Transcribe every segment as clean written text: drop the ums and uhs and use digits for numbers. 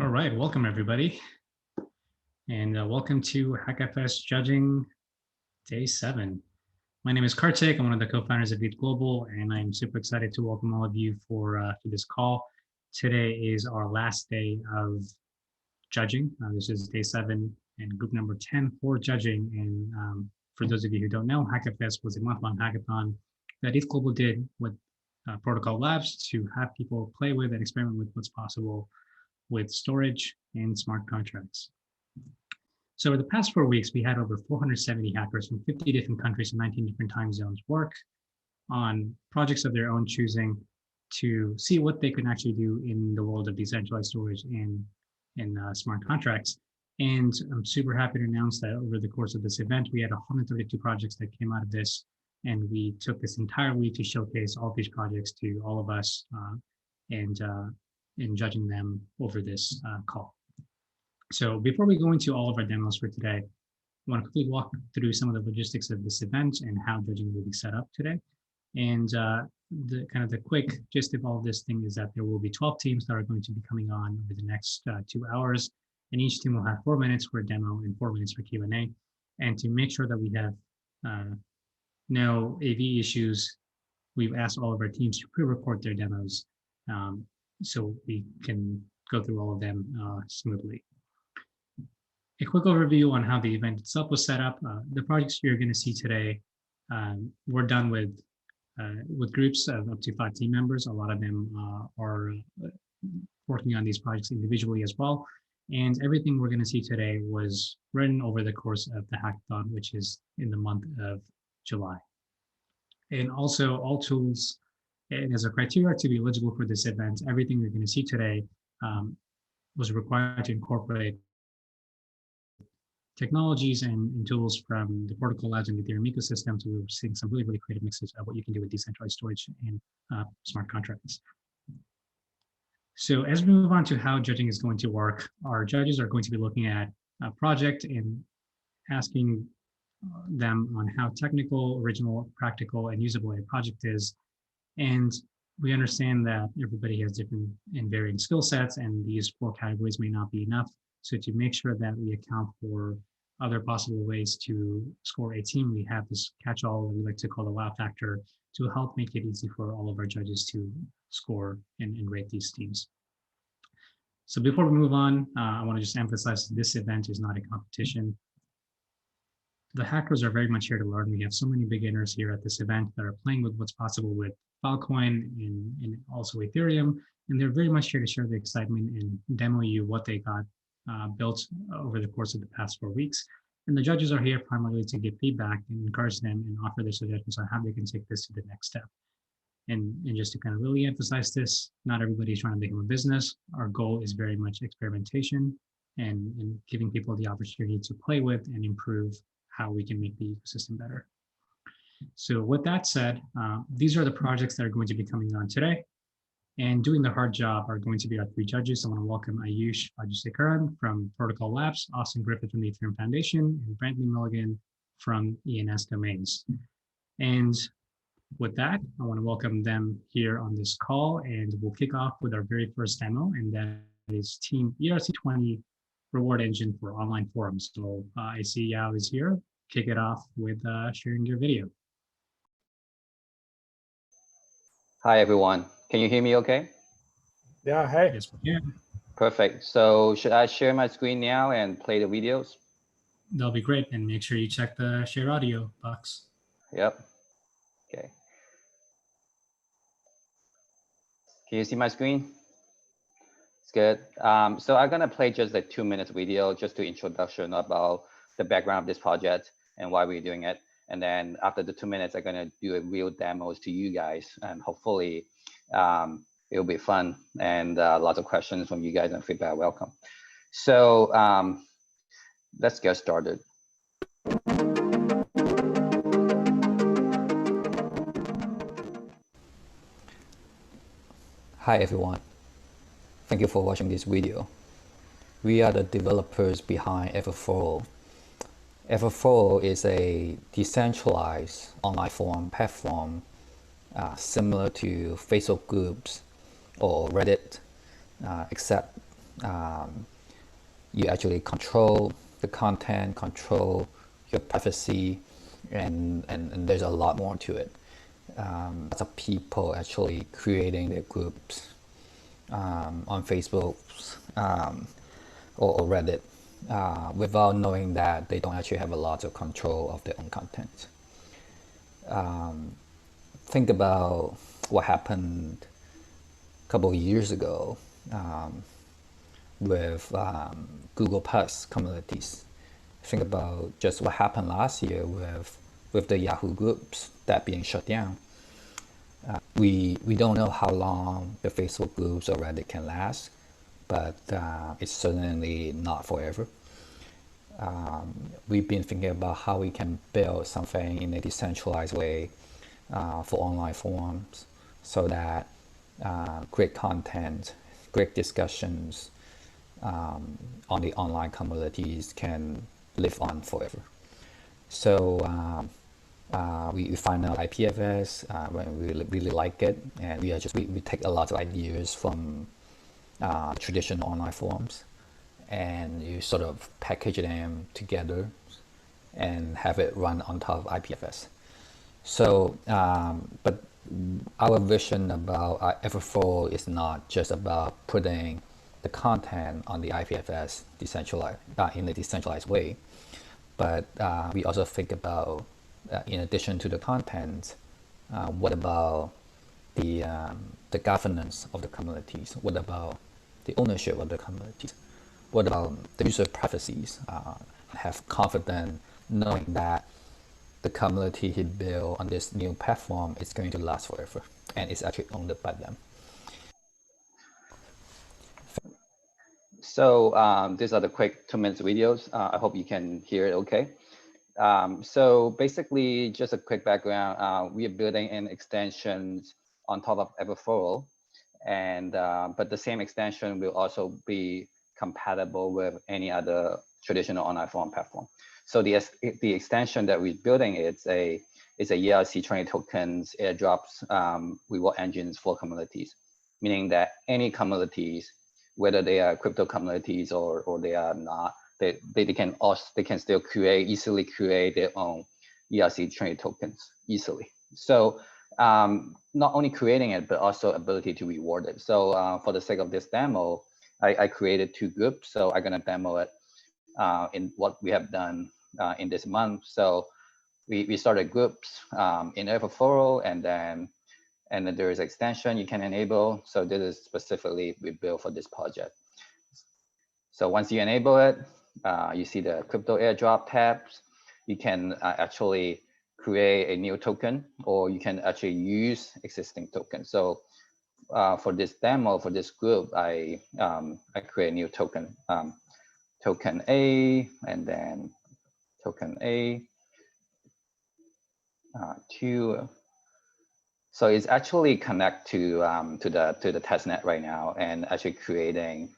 All right, welcome everybody. And welcome to HackFS Judging Day 7. My name is Kartik. I'm one of the co-founders of ETHGlobal, and I'm super excited to welcome all of you for this call. Today is our last day of judging. This is day 7 and group number 10 for judging. And for those of you who don't know, HackFS was a month-long hackathon that ETHGlobal did with Protocol Labs to have people play with and experiment with what's possible with storage and smart contracts. So over the past 4 weeks, we had over 470 hackers from 50 different countries and 19 different time zones work on projects of their own choosing to see what they can actually do in the world of decentralized storage and smart contracts. And I'm super happy to announce that over the course of this event, we had 132 projects that came out of this. And we took this entire week to showcase all these projects to all of us and judging them over this call. So before we go into all of our demos for today, I want to quickly walk through some of the logistics of this event and how judging will be set up today. And the quick gist of all of this thing is that there will be 12 teams that are going to be coming on over the next 2 hours, and each team will have 4 minutes for a demo and 4 minutes for Q&A. And to make sure that we have no AV issues, we've asked all of our teams to pre-record their demos so we can go through all of them smoothly. A quick overview on how the event itself was set up. The projects you're going to see today were done with groups of up to 5 team members. A lot of them are working on these projects individually as well. And everything we're going to see today was written over the course of the hackathon, which is in the month of July. And also all tools, and as a criteria to be eligible for this event, everything you're going to see today was required to incorporate technologies and tools from the Protocol Labs and the Ethereum ecosystem. So we're seeing some really, really creative mixes of what you can do with decentralized storage and smart contracts. So as we move on to how judging is going to work, our judges are going to be looking at a project and asking them on how technical, original, practical, and usable a project is. And we understand that everybody has different and varying skill sets, and these 4 categories may not be enough. So to make sure that we account for other possible ways to score a team, we have this catch-all that we like to call the wow factor to help make it easy for all of our judges to score and rate these teams. So before we move on, I want to just emphasize that this event is not a competition. The hackers are very much here to learn. We have so many beginners here at this event that are playing with what's possible with Filecoin and also Ethereum, and they're very much here to share the excitement and demo you what they got built over the course of the past 4 weeks. And the judges are here primarily to give feedback and encourage them and offer their suggestions on how they can take this to the next step. And just to kind of really emphasize this, not everybody is trying to become a business. Our goal is very much experimentation and giving people the opportunity to play with and improve how we can make the ecosystem better. So with that said, these are the projects that are going to be coming on today. And doing the hard job are going to be our 3 judges. I want to welcome Aayush Rajasekaran from Protocol Labs, Griffith from the Ethereum Foundation, and Brantly Millegan from ENS Domains. And with that, I want to welcome them here on this call, and we'll kick off with our very first demo, and that is Team ERC20 Reward Engine for Online Forums. So I see Yao is here. Kick it off with sharing your video. Hi, everyone. Can you hear me okay? Yeah, hey. Yes, we can. Perfect. So should I share my screen now and play the videos? That'll be great. And make sure you check the share audio box. Yep. Okay. Can you see my screen? It's good. So I'm gonna play just a 2-minute video just to introduction about the background of this project and why we're doing it. And then after the 2 minutes, I'm gonna do a real demos to you guys, and hopefully it'll be fun and lots of questions from you guys and feedback welcome. So let's get started. Hi everyone, thank you for watching this video. We are the developers behind ETHGlobal. ETHGlobal is a decentralized online forum platform similar to Facebook groups or Reddit, except you actually control the content, control your privacy, and there's a lot more to it. Lots of people actually creating their groups on Facebook or Reddit without knowing that they don't actually have a lot of control of their own content. Think about what happened a couple of years ago with Google Plus communities. Think about just what happened last year with the Yahoo groups that being shut down. We don't know how long the Facebook groups or Reddit can last, but it's certainly not forever. We've been thinking about how we can build something in a decentralized way for online forums so that great content, great discussions on the online communities can live on forever. So we find out IPFS when we really like it, and we take a lot of ideas from traditional online forums, and you sort of package them together and have it run on top of IPFS. So, but our vision about ETHGlobal is not just about putting the content on the IPFS decentralized in a decentralized way, but we also think about in addition to the content, what about the governance of the communities? What about the ownership of the communities? What about the user privacies? Have confidence knowing that the community he built on this new platform is going to last forever and it's actually owned by them. So these are the quick 2-minute videos. I hope you can hear it okay. So basically, just a quick background, we are building in extensions on top of ETHGlobal, and but the same extension will also be compatible with any other traditional online forum platform. So the extension that we're building is a ERC20 tokens airdrops reward engines for communities, meaning that any communities, whether they are crypto communities or they are not, they can still easily create their own ERC20 tokens easily. So not only creating it, but also ability to reward it. So for the sake of this demo, I created 2 groups. So I'm gonna demo it in what we have done in this month. So we started groups in ETHGlobal, and then there is extension you can enable. So this is specifically we built for this project. So once you enable it, you see the crypto airdrop tabs. You can actually create a new token, or you can actually use existing tokens. So for this demo, for this group, I create a new token, token A, and then token A, 2. So it's actually connect to the testnet right now, and actually creating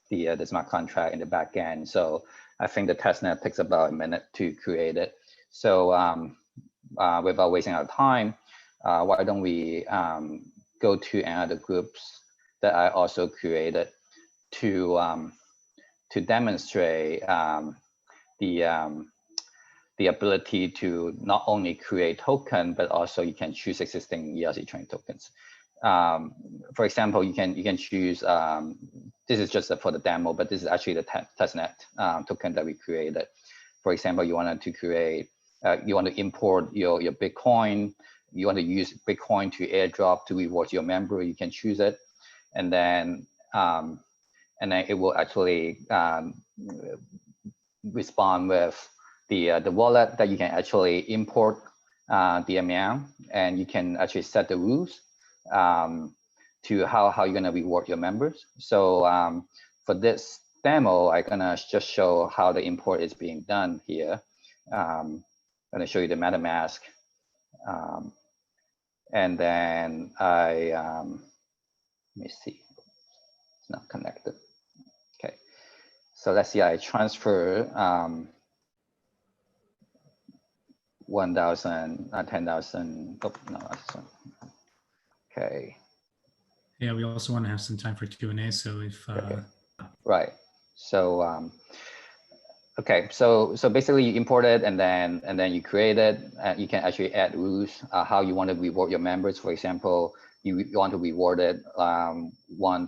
the smart contract in the back end. So I think the testnet takes about a minute to create it. So without wasting our time, why don't we go to another groups that I also created to demonstrate the ability to not only create token, but also you can choose existing ERC20 tokens. For example, you can choose, this is just for the demo, but this is actually the testnet token that we created. For example, you wanted to create, you want to import your Bitcoin, you want to use Bitcoin to airdrop to reward your member, you can choose it. And then and then it will actually respond with the wallet that you can actually import the amount, and you can actually set the rules to how you're going to reward your members. So for this demo, I'm going to just show how the import is being done here. I'm going to show you the MetaMask. And then let me see, it's not connected. Okay, so let's see, I transfer 1,000, 10,000. Oh, no, that's okay. Yeah, we also want to have some time for Q&A. So if right, so okay, so basically you import it and then you create it. You can actually add rules how you want to reward your members. For example, you want to reward it 1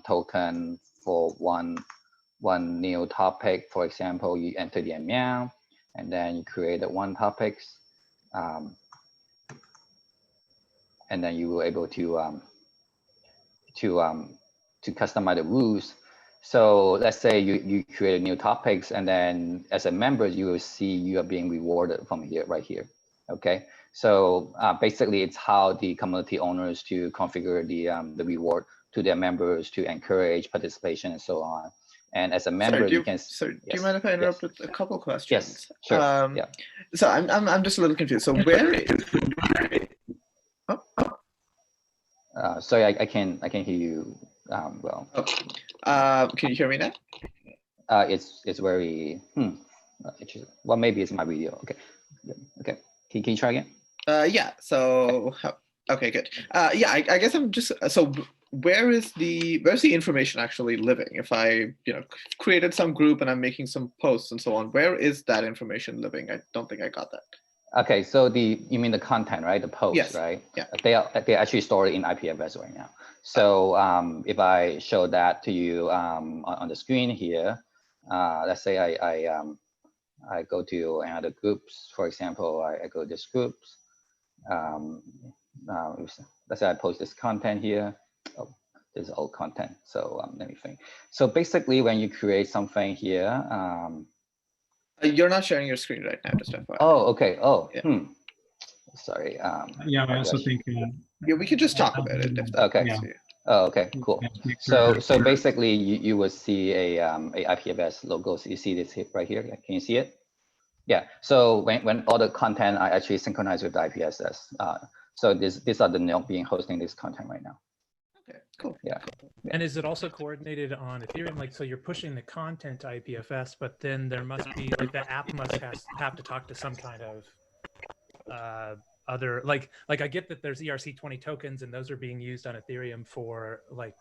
token for one new topic. For example, you enter the amount and then you create 1 topics, and then you will able to customize the rules. So let's say you create new topics, and then as a member, you will see you are being rewarded from here, right here. Okay, so basically it's how the community owners to configure the reward to their members to encourage participation and so on. And as a member, you can. Sorry, do you mind if I interrupt with a couple questions? Yes, sure. Yeah. So I'm just a little confused. So where is? Sorry, I can't hear you well. Can you hear me now? It's very well, maybe it's my video. Okay, okay. Can you try again? Yeah. So okay, good. Yeah, I guess I'm just so. Where's the information actually living? If I created some group and I'm making some posts and so on, where is that information living? I don't think I got that. Okay, so you mean the content, right? The posts, yes. Right? Yeah. They actually stored in IPFS right now. So if I show that to you on the screen here, let's say I go to another groups. For example, I go to this groups. Let's say I post this content here. Oh, this is old content. So let me think. So basically, when you create something here. You're not sharing your screen right now, just FYI. Oh, okay. Oh, yeah. Sorry. Yeah, I also think. Yeah, we can just talk about it. Okay. Yeah. Oh, okay. Cool. So basically, you will see a IPFS logo. So you see this right here. Can you see it? Yeah. So when all the content are actually synchronized with the IPFS, so these are the node being hosting this content right now. Okay, cool. Yeah. And is it also coordinated on Ethereum? Like, so you're pushing the content to IPFS, but then there must be like the app must have to talk to some kind of other like I get that there's ERC20 tokens and those are being used on Ethereum for like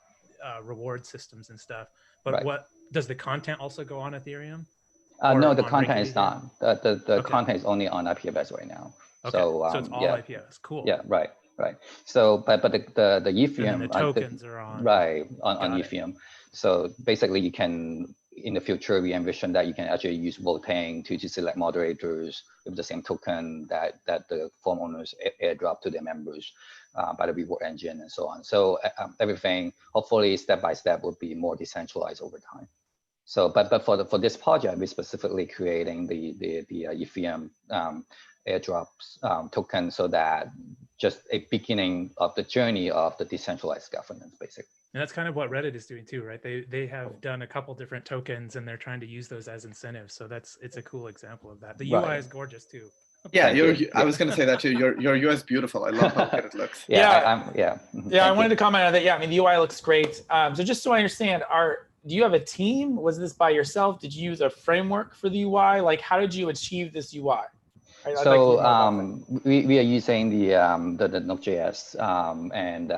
reward systems and stuff. But right. What does the content also go on Ethereum? No, the content is not. The okay. Content is only on IPFS right now. Okay. So it's all yeah. IPFS. Cool. Yeah. Right. Right. So, but the Ethereum, the tokens are on. Right, on Ethereum. So basically, you can, in the future, we envision that you can actually use voting to select moderators with the same token that the form owners airdrop to their members by the reward engine and so on. So everything, hopefully, step by step, will be more decentralized over time. So, but for this project, we're specifically creating the Ethereum airdrops token, so that just a beginning of the journey of the decentralized governance, basically. And that's kind of what Reddit is doing too, right? They have done a couple different tokens and they're trying to use those as incentives. So it's a cool example of that. The UI is gorgeous too. Yeah, I was going to say that too. Your UI is beautiful. I love how good it looks. Yeah, I wanted to comment on that. Yeah, I mean the UI looks great. So just so I understand, do you have a team? Was this by yourself? Did you use a framework for the UI? Like, how did you achieve this UI? So we are using the Node.js and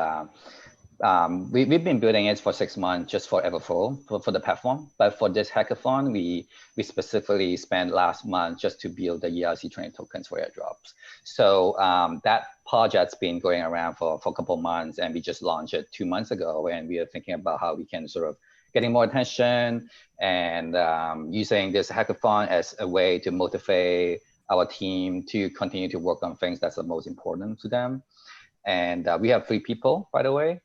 we've been building it for 6 months just for Everflow for the platform. But for this hackathon, we specifically spent last month just to build the ERC20 tokens for airdrops. So that project's been going around for a couple of months, and we just launched it 2 months ago. And we are thinking about how we can sort of getting more attention and using this hackathon as a way to motivate our team to continue to work on things that's the most important to them. And we have 3 people, by the way.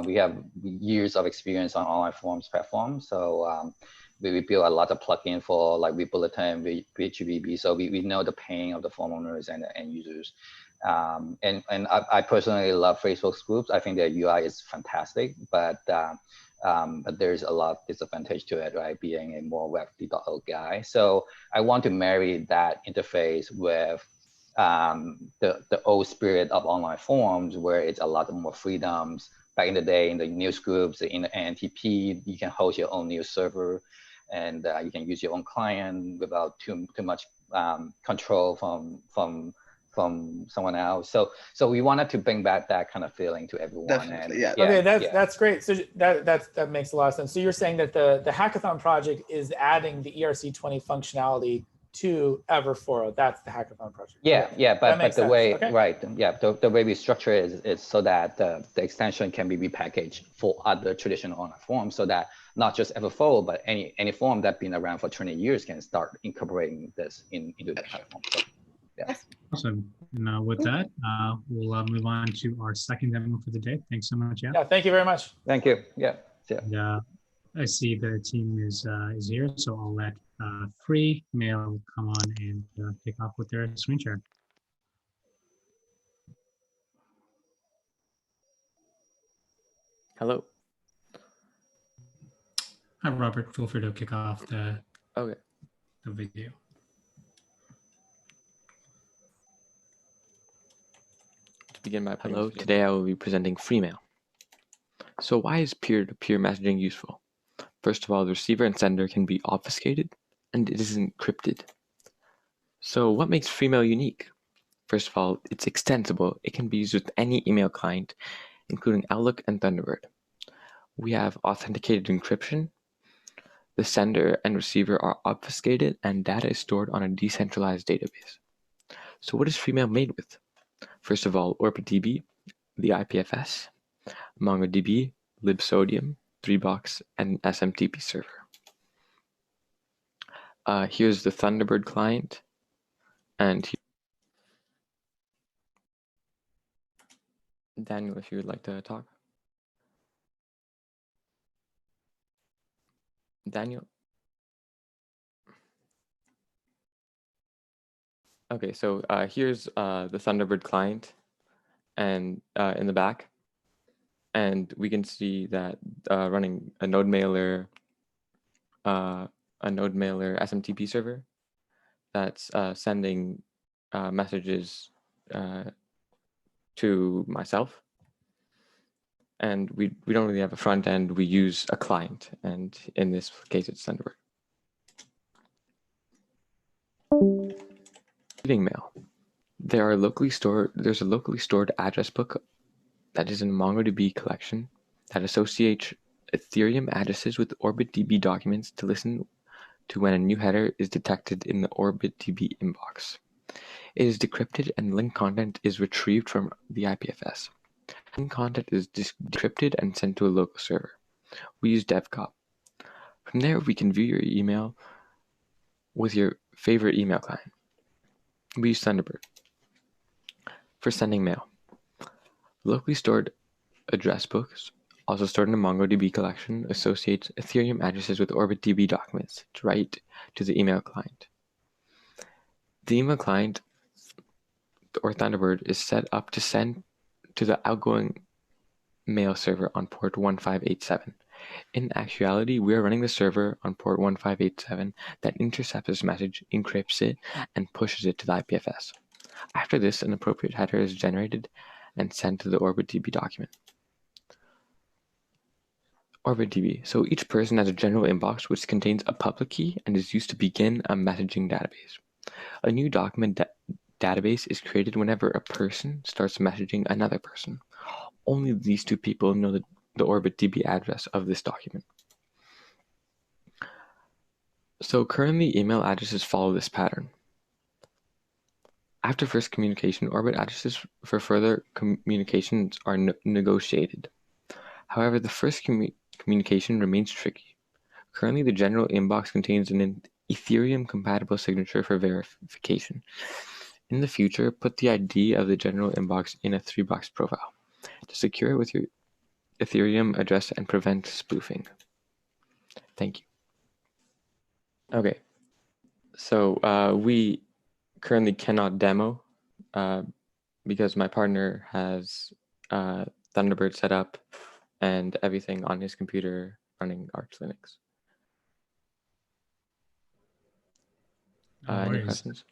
We have years of experience on online forums platform. So we build a lot of plugin for like Bulletin, VHVB. So we know the pain of the forum owners and the end users. And I personally love Facebook's groups. I think their UI is fantastic, but there's a lot of disadvantage to it, right? Being a more web 3.0 guy. So I want to marry that interface with the old spirit of online forums, where it's a lot more freedoms. Back in the day, in the news groups, in the NTP, you can host your own news server, and you can use your own client without too much control from someone else. So we wanted to bring back that kind of feeling to everyone. Definitely, and, yeah. Okay, that's great. So that makes a lot of sense. So you're saying that the hackathon project is adding the ERC20 functionality to Ever4. That's the hackathon project. Yeah, Okay. yeah, but the sense. way, Okay. right, yeah, the way we structure it is so that the extension can be repackaged for other traditional online forums, so that not just Ever4, but any forum that's been around for 20 years can start incorporating this into the platform. So, yeah. Awesome. And with that, we'll move on to our second demo for the day. Thanks so much. Yeah, thank you very much. Thank you. Yeah. And, I see the team is here, so I'll let Free Mail come on and kick off with their screen share. Hello. Hi, Robert. Feel free to kick off the video. To begin my hello, today I will be presenting Freemail. So why is peer-to-peer messaging useful? First of all, the receiver and sender can be obfuscated, and it is encrypted. So what makes Freemail unique? First of all, it's extensible. It can be used with any email client, including Outlook and Thunderbird. We have authenticated encryption. The sender and receiver are obfuscated, and data is stored on a decentralized database. So what is Freemail made with? First of all, OrbitDB, the IPFS, MongoDB, libsodium, 3box, and SMTP server. Here's the Thunderbird client, and Daniel, if you would like to talk. Daniel? Okay, so here's the Thunderbird client, and in the back, and we can see that running a node mailer SMTP server that's sending messages to myself. And we don't really have a front end, we use a client, and in this case it's Thunderbird. Receiving mail. There's a locally stored address book that is in a MongoDB collection that associates Ethereum addresses with OrbitDB documents to listen to when a new header is detected in the OrbitDB inbox. It is decrypted and linked content is retrieved from the IPFS. Linked content is decrypted and sent to a local server. We use DevGlobal. From there, we can view your email with your favorite email client. We use Thunderbird. For sending mail, locally stored address books, also stored in a MongoDB collection, associates Ethereum addresses with OrbitDB documents to write to the email client. The email client, or Thunderbird, is set up to send to the outgoing mail server on port 1587. In actuality, we are running the server on port 1587 that intercepts this message, encrypts it, and pushes it to the IPFS. After this, an appropriate header is generated and sent to the OrbitDB document. OrbitDB. So each person has a general inbox which contains a public key and is used to begin a messaging database. A new document database is created whenever a person starts messaging another person. Only these two people know the OrbitDB address of this document. So currently, email addresses follow this pattern. After first communication, Orbit addresses for further communications are negotiated. However, the first communication remains tricky. Currently, the general inbox contains an Ethereum-compatible signature for verification. In the future, put the ID of the general inbox in a 3-box profile to secure it with your Ethereum address and prevent spoofing. Thank you. Okay, so we currently cannot demo because my partner has Thunderbird set up and everything on his computer running Arch Linux. No Any worries. questions?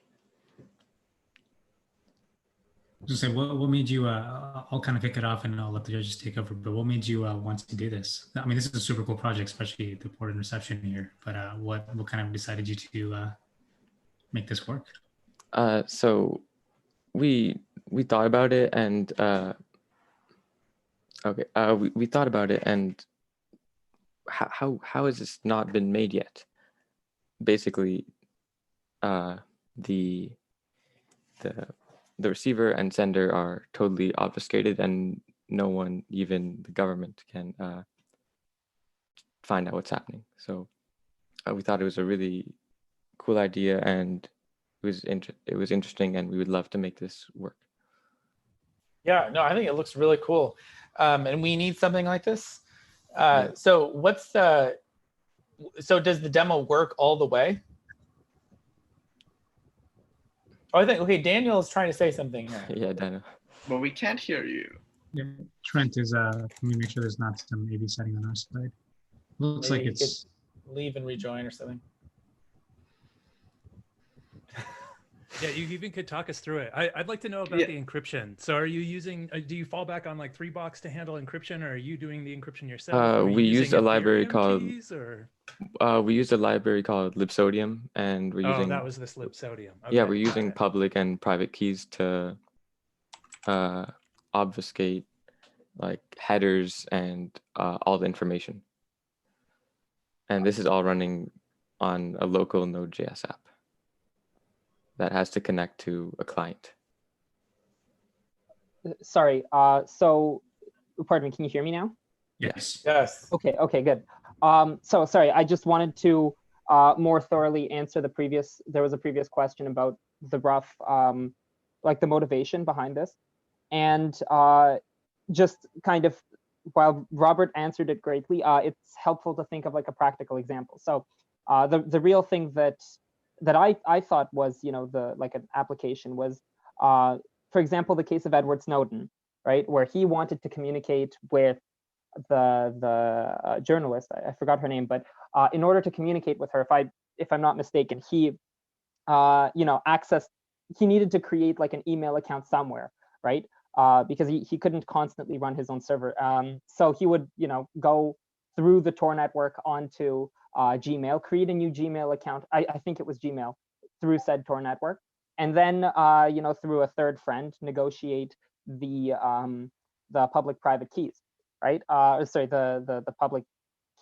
Just say what made you? I'll kind of kick it off and I'll let the judges take over. But what made you want to do this? I mean, this is a super cool project, especially the port and reception here. But what kind of decided you to make this work? So we thought about it, and we thought about it, and how has this not been made yet? Basically, the receiver and sender are totally obfuscated, and no one, even the government, can find out what's happening. So we thought it was a really cool idea, and it was interesting, and we would love to make this work. Yeah, no, I think it looks really cool, and we need something like this. So does the demo work all the way? Oh, I think, okay, Daniel is trying to say something here. Yeah, Daniel. But we can't hear you. Yeah, Trent is. Can we make sure there's not some AV setting on our side? Looks Maybe like it's. leave and rejoin or something. Yeah, you even could talk us through it. I'd like to know about the encryption. So are you using, do you fall back on like 3-box to handle encryption, or are you doing the encryption yourself? We used a library called Libsodium, and we're using. Oh, that was this Libsodium. Okay. Yeah, we're using public and private keys to obfuscate like headers and all the information. And this is all running on a local Node.js app that has to connect to a client. Sorry, so pardon me, can you hear me now? Yes. Yes. Okay, good. So sorry, I just wanted to more thoroughly answer there was a previous question about the rough, like the motivation behind this. And just kind of, while Robert answered it greatly, it's helpful to think of like a practical example. So the real thing that I thought was, like an application was, for example, the case of Edward Snowden, right, where he wanted to communicate with the journalist. I forgot her name, but in order to communicate with her, if I'm not mistaken, he he needed to create like an email account somewhere, right? Because he couldn't constantly run his own server. So he would go through the Tor network onto Gmail, create a new Gmail account. I think it was Gmail, through said Tor network, and then through a third friend negotiate the public-private keys, right? Sorry, the public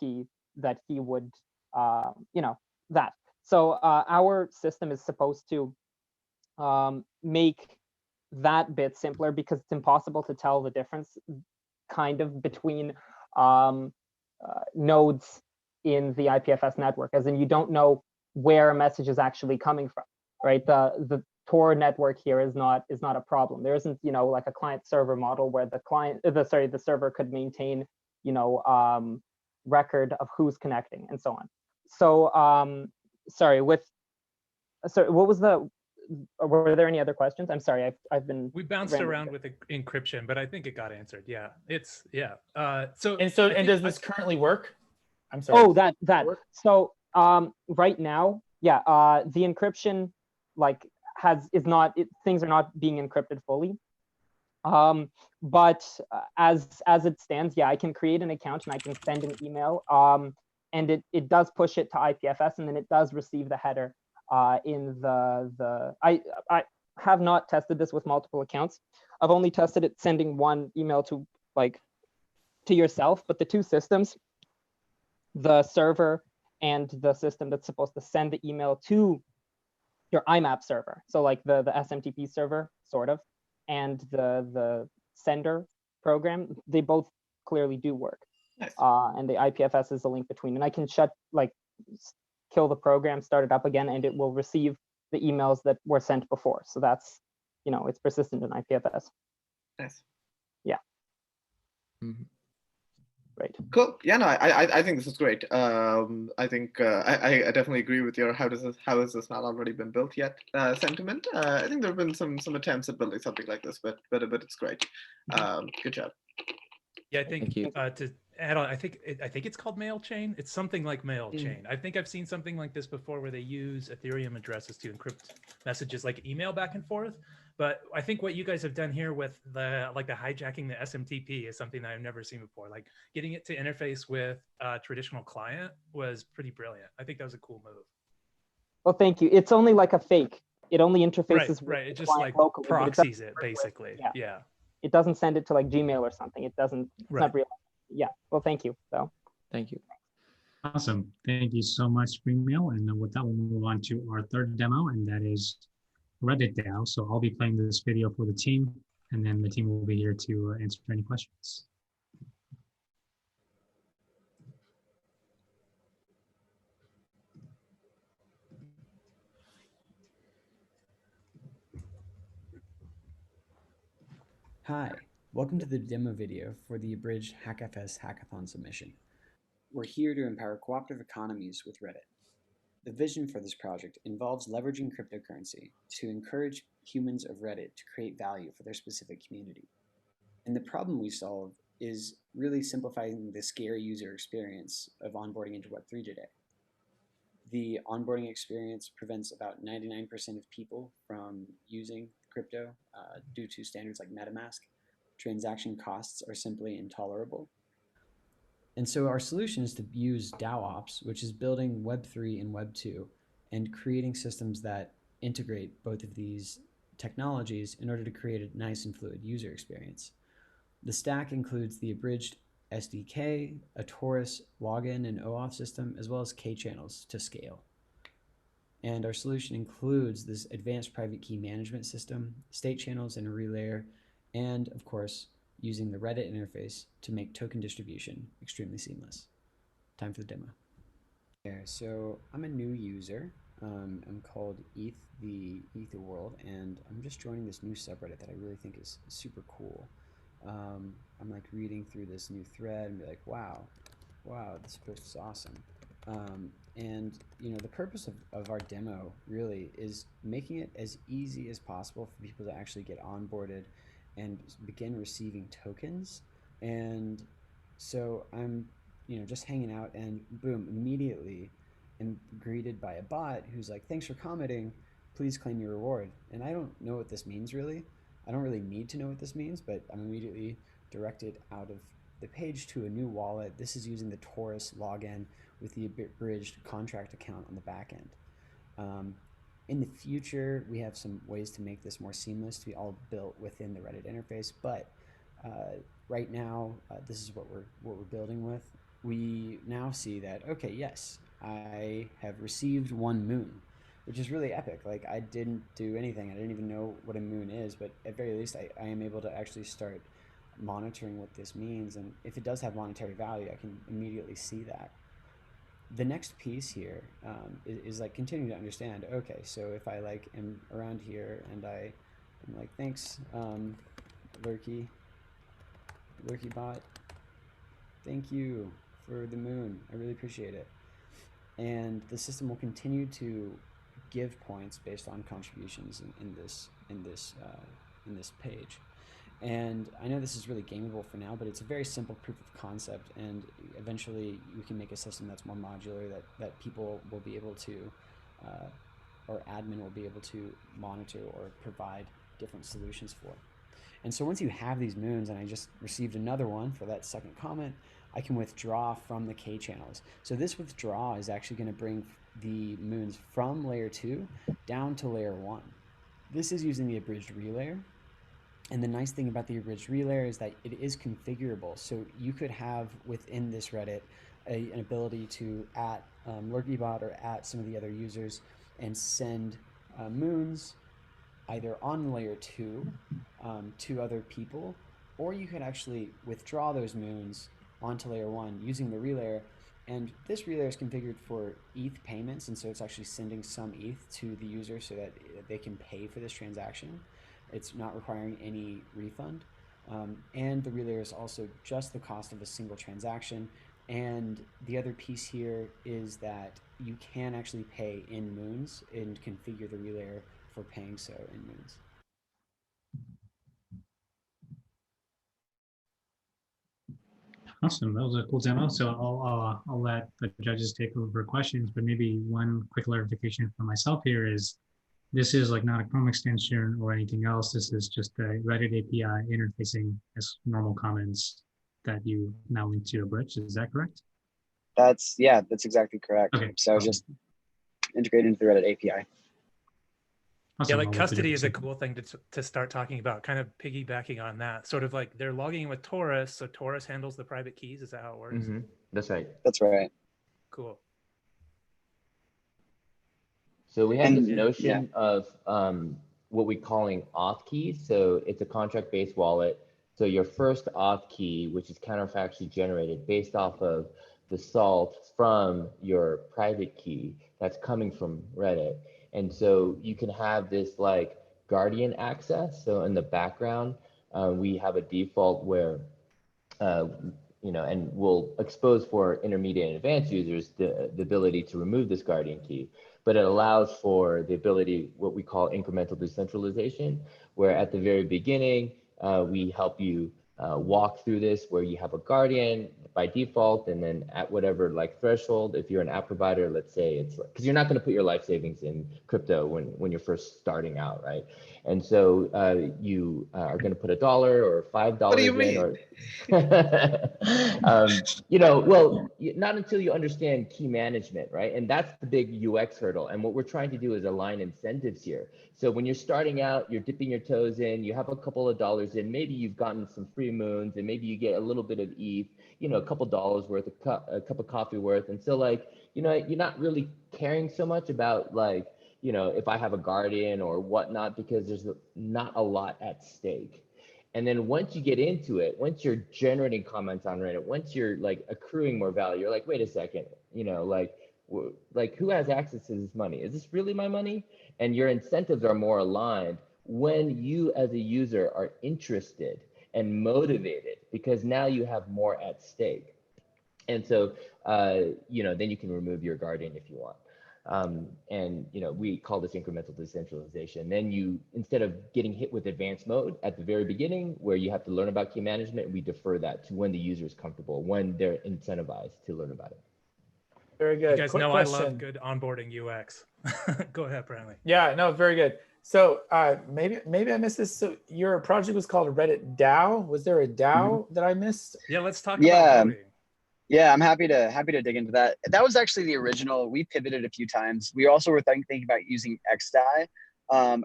key that he would that. So our system is supposed to make that bit simpler, because it's impossible to tell the difference kind of between nodes in the IPFS network, as in you don't know where a message is actually coming from, right? The Tor network here is not a problem. There isn't like a client server model where the server could maintain record of who's connecting and so on. So sorry, what was were there any other questions? I'm sorry, I've been. We bounced around with encryption, but I think it got answered. Yeah, it's So does this currently work? I'm sorry. Oh, that. So right now, yeah, the encryption things are not being encrypted fully. But as it stands, yeah, I can create an account and I can send an email. And it does push it to IPFS, and then it does receive the header in I have not tested this with multiple accounts. I've only tested it sending one email to yourself, but the two systems, the server and the system that's supposed to send the email to your IMAP server, so like the SMTP server sort of, and the sender program, they both clearly do work. Nice. And the IPFS is the link between, and I can kill the program, start it up again, and it will receive the emails that were sent before. So that's it's persistent in IPFS. Nice. Yeah. Mhm. Right. Cool. Yeah, no, I think this is great. I think I definitely agree with your how has this not already been built yet sentiment. I think there have been some attempts at building something like this, but it's great. Good job. Yeah, I think Thank you. to add on, I think it's called MailChain. It's something like MailChain. I think I've seen something like this before where they use Ethereum addresses to encrypt messages like email back and forth. But I think what you guys have done here with the hijacking the SMTP is something that I've never seen before. Like getting it to interface with a traditional client was pretty brilliant. I think that was a cool move. Well, thank you. It's only like a fake. It only interfaces with Right. the It just client like locally, but it doesn't proxies it work with- basically. yeah. Yeah. It doesn't send it to like Gmail or something. It's Right. not real. Yeah. Well, thank you. So. Thank you. Awesome. Thank you so much, Springmail. And with that, we'll move on to our third demo, and that is RedditDAO. So I'll be playing this video for the team, and then the team will be here to answer any questions. Hi, welcome to the demo video for the abridged HackFS hackathon submission. We're here to empower cooperative economies with Reddit. The vision for this project involves leveraging cryptocurrency to encourage humans of Reddit to create value for their specific community. And the problem we solve is really simplifying the scary user experience of onboarding into Web3 today. The onboarding experience prevents about 99% of people from using crypto due to standards like MetaMask. Transaction costs are simply intolerable. And so our solution is to use DAOOps, which is building Web3 and Web2 and creating systems that integrate both of these technologies in order to create a nice and fluid user experience. The stack includes the abridged SDK, a Taurus login and OAuth system, as well as K-channels to scale. And our solution includes this advanced private key management system, state channels and a relayer, and of course, using the Reddit interface to make token distribution extremely seamless. Time for the demo. Okay, so I'm a new user. I'm called the Etherworld, and I'm just joining this new subreddit that I really think is super cool. I'm like reading through this new thread and be like, wow, this post is awesome. And the purpose of our demo really is making it as easy as possible for people to actually get onboarded and begin receiving tokens. And so I'm just hanging out, and boom, immediately am greeted by a bot who's like, thanks for commenting, please claim your reward. And I don't know what this means really. I don't really need to know what this means, but I'm immediately directed out of the page to a new wallet. This is using the Taurus login with the abridged contract account on the back end. In the future, we have some ways to make this more seamless to be all built within the Reddit interface, but right now, this is what we're building with. We now see that, okay, yes, I have received 1 moon, which is really epic. Like, I didn't do anything. I didn't even know what a moon is, but at very least, I am able to actually start monitoring what this means. And if it does have monetary value, I can immediately see that. The next piece here is like continuing to understand, okay, so if I like am around here and I'm like, thanks, Lurky bot, thank you for the moon, I really appreciate it. And the system will continue to give points based on contributions in this page. And I know this is really gameable for now, but it's a very simple proof of concept, and eventually we can make a system that's more modular that people will be able to, or admin will be able to monitor or provide different solutions for. And so once you have these moons, and I just received another one for that second comment, I can withdraw from the K channels. So this withdraw is actually going to bring the moons from layer 2 down to layer 1. This is using the abridged relayer. And the nice thing about the abridged relayer is that it is configurable. So you could have within this Reddit an ability to at LurkyBot or at some of the other users and send moons either on layer 2 to other people, or you could actually withdraw those moons onto layer 1 using the relayer. And this relayer is configured for ETH payments, and so it's actually sending some ETH to the user so that they can pay for this transaction. It's not requiring any refund. And the relay is also just the cost of a single transaction. And the other piece here is that you can actually pay in moons and configure the relayer for paying so in moons. Awesome, that was a cool demo. So I'll let the judges take over questions, but maybe one quick clarification for myself here is this is like not a Chrome extension or anything else. This is just a Reddit API interfacing as normal comments that you now link to a bridge. Is that correct? That's exactly correct. Okay. So Awesome. just integrated into the Reddit API. Awesome. Yeah, like I'll let the custody judges is a take- cool thing to start talking about, kind of piggybacking on that. Sort of like they're logging in with Taurus, so Taurus handles the private keys. Is that how it works? Mm-hmm. That's right. That's right. Cool. So we have And, this yeah. notion of what we're calling auth keys. So it's a contract-based wallet. So your first auth key, which is counterfactually generated based off of the salt from your private key that's coming from Reddit. And so you can have this like guardian access. So in the background, we have a default where and we'll expose for intermediate and advanced users the ability to remove this guardian key, but it allows for the ability, what we call incremental decentralization, where at the very beginning, we help you walk through this where you have a guardian by default, and then at whatever like threshold, if you're an app provider, let's say it's because you're not going to put your life savings in crypto when you're first starting out, right? And so you are going to put $1 or $5 What do you in, mean? or not until you understand key management, right? And that's the big UX hurdle. And what we're trying to do is align incentives here. So when you're starting out, you're dipping your toes in, you have a couple of dollars in, maybe you've gotten some free moons, and maybe you get a little bit of ETH, a couple dollars worth, a cup of coffee worth. And so like, you're not really caring so much about like, if I have a guardian or whatnot, because there's not a lot at stake. And then once you get into it, once you're generating comments on Reddit, once you're like accruing more value, you're like, wait a second, like who has access to this money? Is this really my money? And your incentives are more aligned when you as a user are interested and motivated, because now you have more at stake. And so, then you can remove your guardian if you want. We call this incremental decentralization. Then you, instead of getting hit with advanced mode at the very beginning, where you have to learn about key management, we defer that to when the user is comfortable, when they're incentivized to learn about it. Very good. You guys Quick know question. I love good onboarding UX. Go ahead, Brantly. Yeah, no, very good. So maybe I missed this. So your project was called RedditDAO. Was there a DAO that I missed? Yeah, let's talk about voting. Yeah, I'm happy to dig into that. That was actually the original. We pivoted a few times. We also were thinking about using XDAI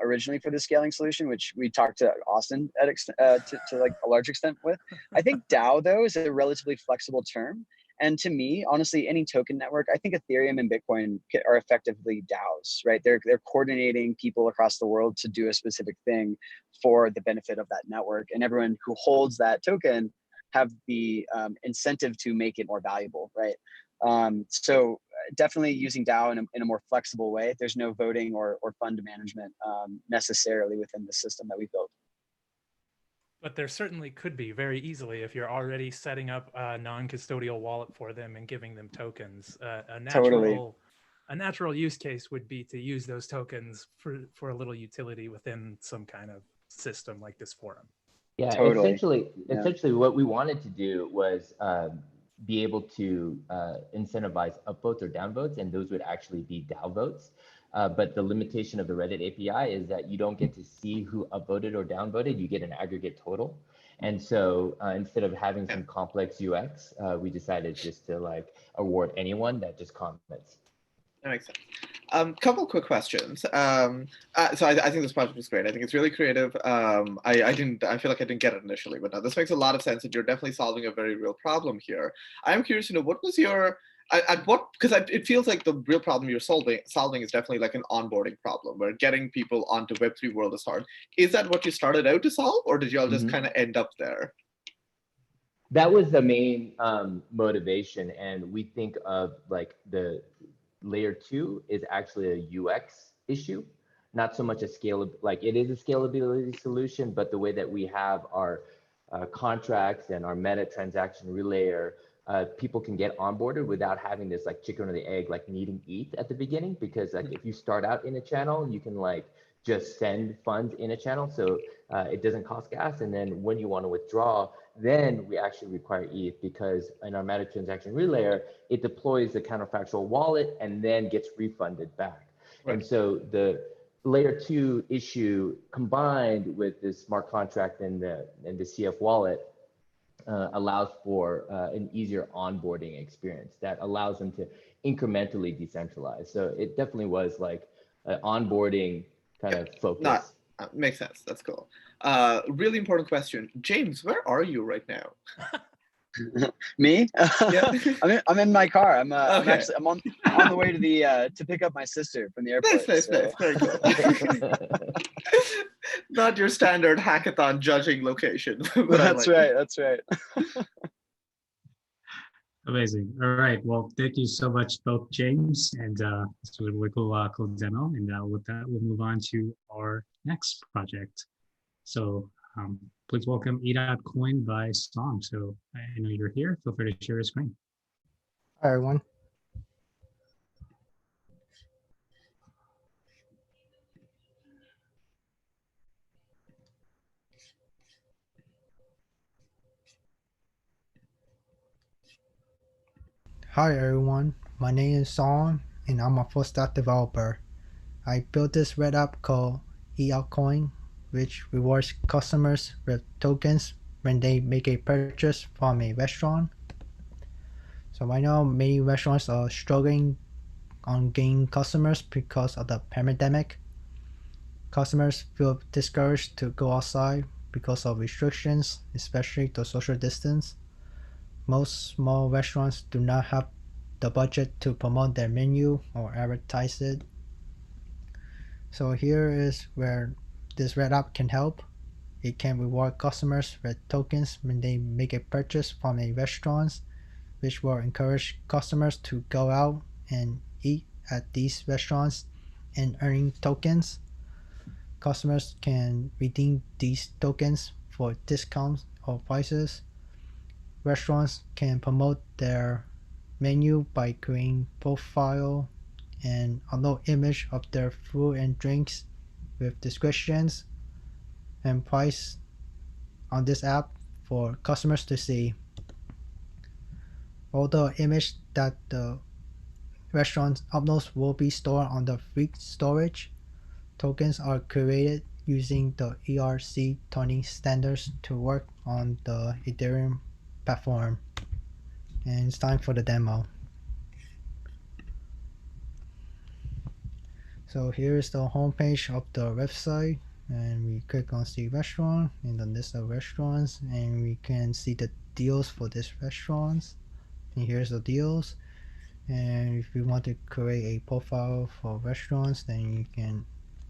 originally for the scaling solution, which we talked to Austin to like a large extent with. I think DAO though is a relatively flexible term. And to me, honestly, any token network, I think Ethereum and Bitcoin are effectively DAOs, right? They're coordinating people across the world to do a specific thing for the benefit of that network, and everyone who holds that token have the incentive to make it more valuable, right? So definitely using DAO in a more flexible way. There's no voting or fund management necessarily within the system that we built. But there certainly could be very easily if you're already setting up a non-custodial wallet for them and giving them tokens. A natural use case would be to use those tokens for a little utility within some kind of system like this forum. Yeah, Totally. essentially what we wanted to do was be able to incentivize upvotes or downvotes, and those would actually be DAO votes. But the limitation of the Reddit API is that you don't get to see who upvoted or downvoted, you get an aggregate total. And so instead of having some complex UX, we decided just to like award anyone that just comments. That makes sense. Couple quick questions. So I think this project is great. I think it's really creative. I feel like I didn't get it initially, but now this makes a lot of sense, and you're definitely solving a very real problem here. I'm curious to know, what was your because it feels like the real problem you're solving is definitely like an onboarding problem, where getting people onto Web3 world is hard. Is that what you started out to solve, or did you all just kind of end up there? That was the main motivation, and we think of like the layer 2 is actually a UX issue. not so much a scalable, like it is a scalability solution, but the way that we have our contracts and our meta transaction relayer, people can get onboarded without having this like chicken or the egg, like needing ETH at the beginning, because like if you start out in a channel, you can like just send funds in a channel. So it doesn't cost gas. And then when you want to withdraw, then we actually require ETH, because in our meta transaction relayer, it deploys the counterfactual wallet and then gets refunded back. Right. And so the layer 2 issue combined with this smart contract and the CF wallet allows for an easier onboarding experience that allows them to incrementally decentralize. So it definitely was like an onboarding kind of focus. Makes sense. That's cool. Really important question. James, where are you right now? Me? Yeah. I'm in my car. I'm on the way to to pick up my sister from the airport. Nice. Very cool. Not your standard hackathon judging location. That's right. Amazing. All right. Well, thank you so much, both James and it's a really cool demo. And with that, we'll move on to our next project. So please welcome E.Coin by Song. So I know you're here. Feel free to share your screen. Hi, everyone. Hi, everyone. My name is Song, and I'm a full-stack developer. I built this Red app called E.Coin, which rewards customers with tokens when they make a purchase from a restaurant. So right now, many restaurants are struggling on gaining customers because of the pandemic. Customers feel discouraged to go outside because of restrictions, especially the social distance. Most small restaurants do not have the budget to promote their menu or advertise it. So here is where this Red app can help. It can reward customers with tokens when they make a purchase from a restaurant, which will encourage customers to go out and eat at these restaurants and earning tokens. Customers can redeem these tokens for discounts or prices. Restaurants can promote their menu by creating profile and upload image of their food and drinks with descriptions and price on this app for customers to see. All the image that the restaurant uploads will be stored on the free storage. Tokens are created using the ERC20 standards to work on the Ethereum platform. And it's time for the demo. So here's the homepage of the website, and we click on see restaurant in the list of restaurants, and we can see the deals for this restaurants. And here's the deals. And if you want to create a profile for restaurants, then you can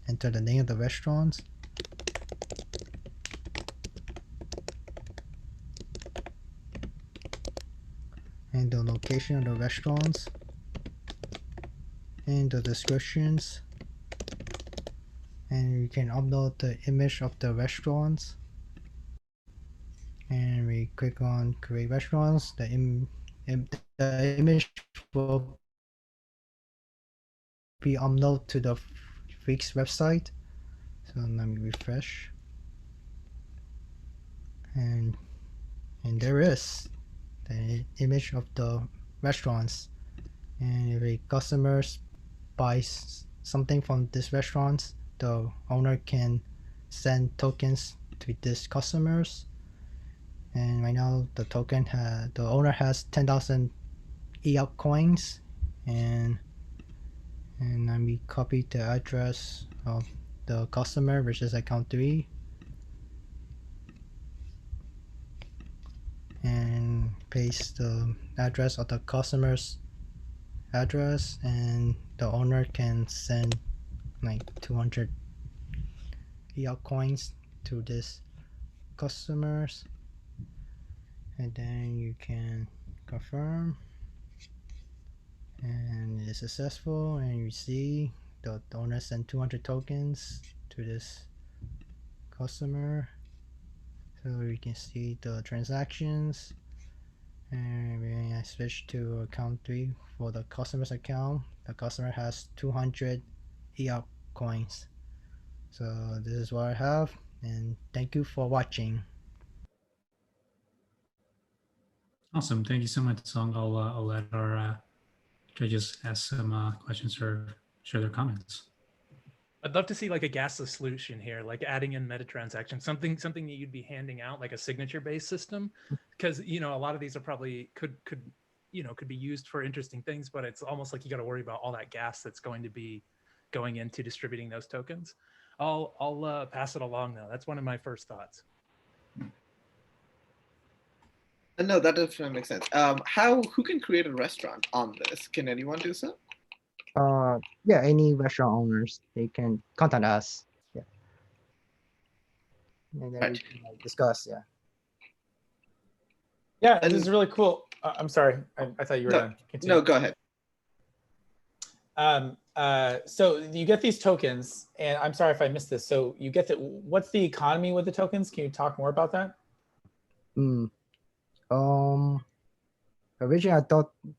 enter the name of the restaurants. And the location of the restaurants. And the descriptions. And you can upload the image of the restaurants. And we click on create restaurants. The image will be uploaded to the Freaks website. So let me refresh. And there is the image of the restaurants. And if a customer buys something from this restaurant, the owner can send tokens to these customers. And right now the owner has 10,000 EOC coins, and let me copy the address of the customer, which is account 3, and paste the address of the customer's address, and the owner can send like 200 EOC coins to this customers. And then you can confirm, and it's successful, and you see the owner sent 200 tokens to this customer. So you can see the transactions. And when I switch to account 3 for the customer's account, the customer has 200 EOC coins. So this is what I have, and thank you for watching. Awesome. Thank you so much, Song. I'll let our judges ask some questions or share their comments. I'd love to see like a gasless solution here, like adding in meta transactions, something that you'd be handing out, like a signature-based system, because a lot of these are probably could be used for interesting things, but it's almost like you got to worry about all that gas that's going to be going into distributing those tokens. I'll pass it along though. That's one of my first thoughts. No, that definitely makes sense. Who can create a restaurant on this? Can anyone do so? Yeah, any restaurant owners, they can contact us. Yeah. And then Right. we can like, discuss, yeah. Yeah, this is really cool. I'm sorry, I thought you were done. Continue. No, go ahead. So you get these tokens, and I'm sorry if I missed this. So you get what's the economy with the tokens? Can you talk more about that? Originally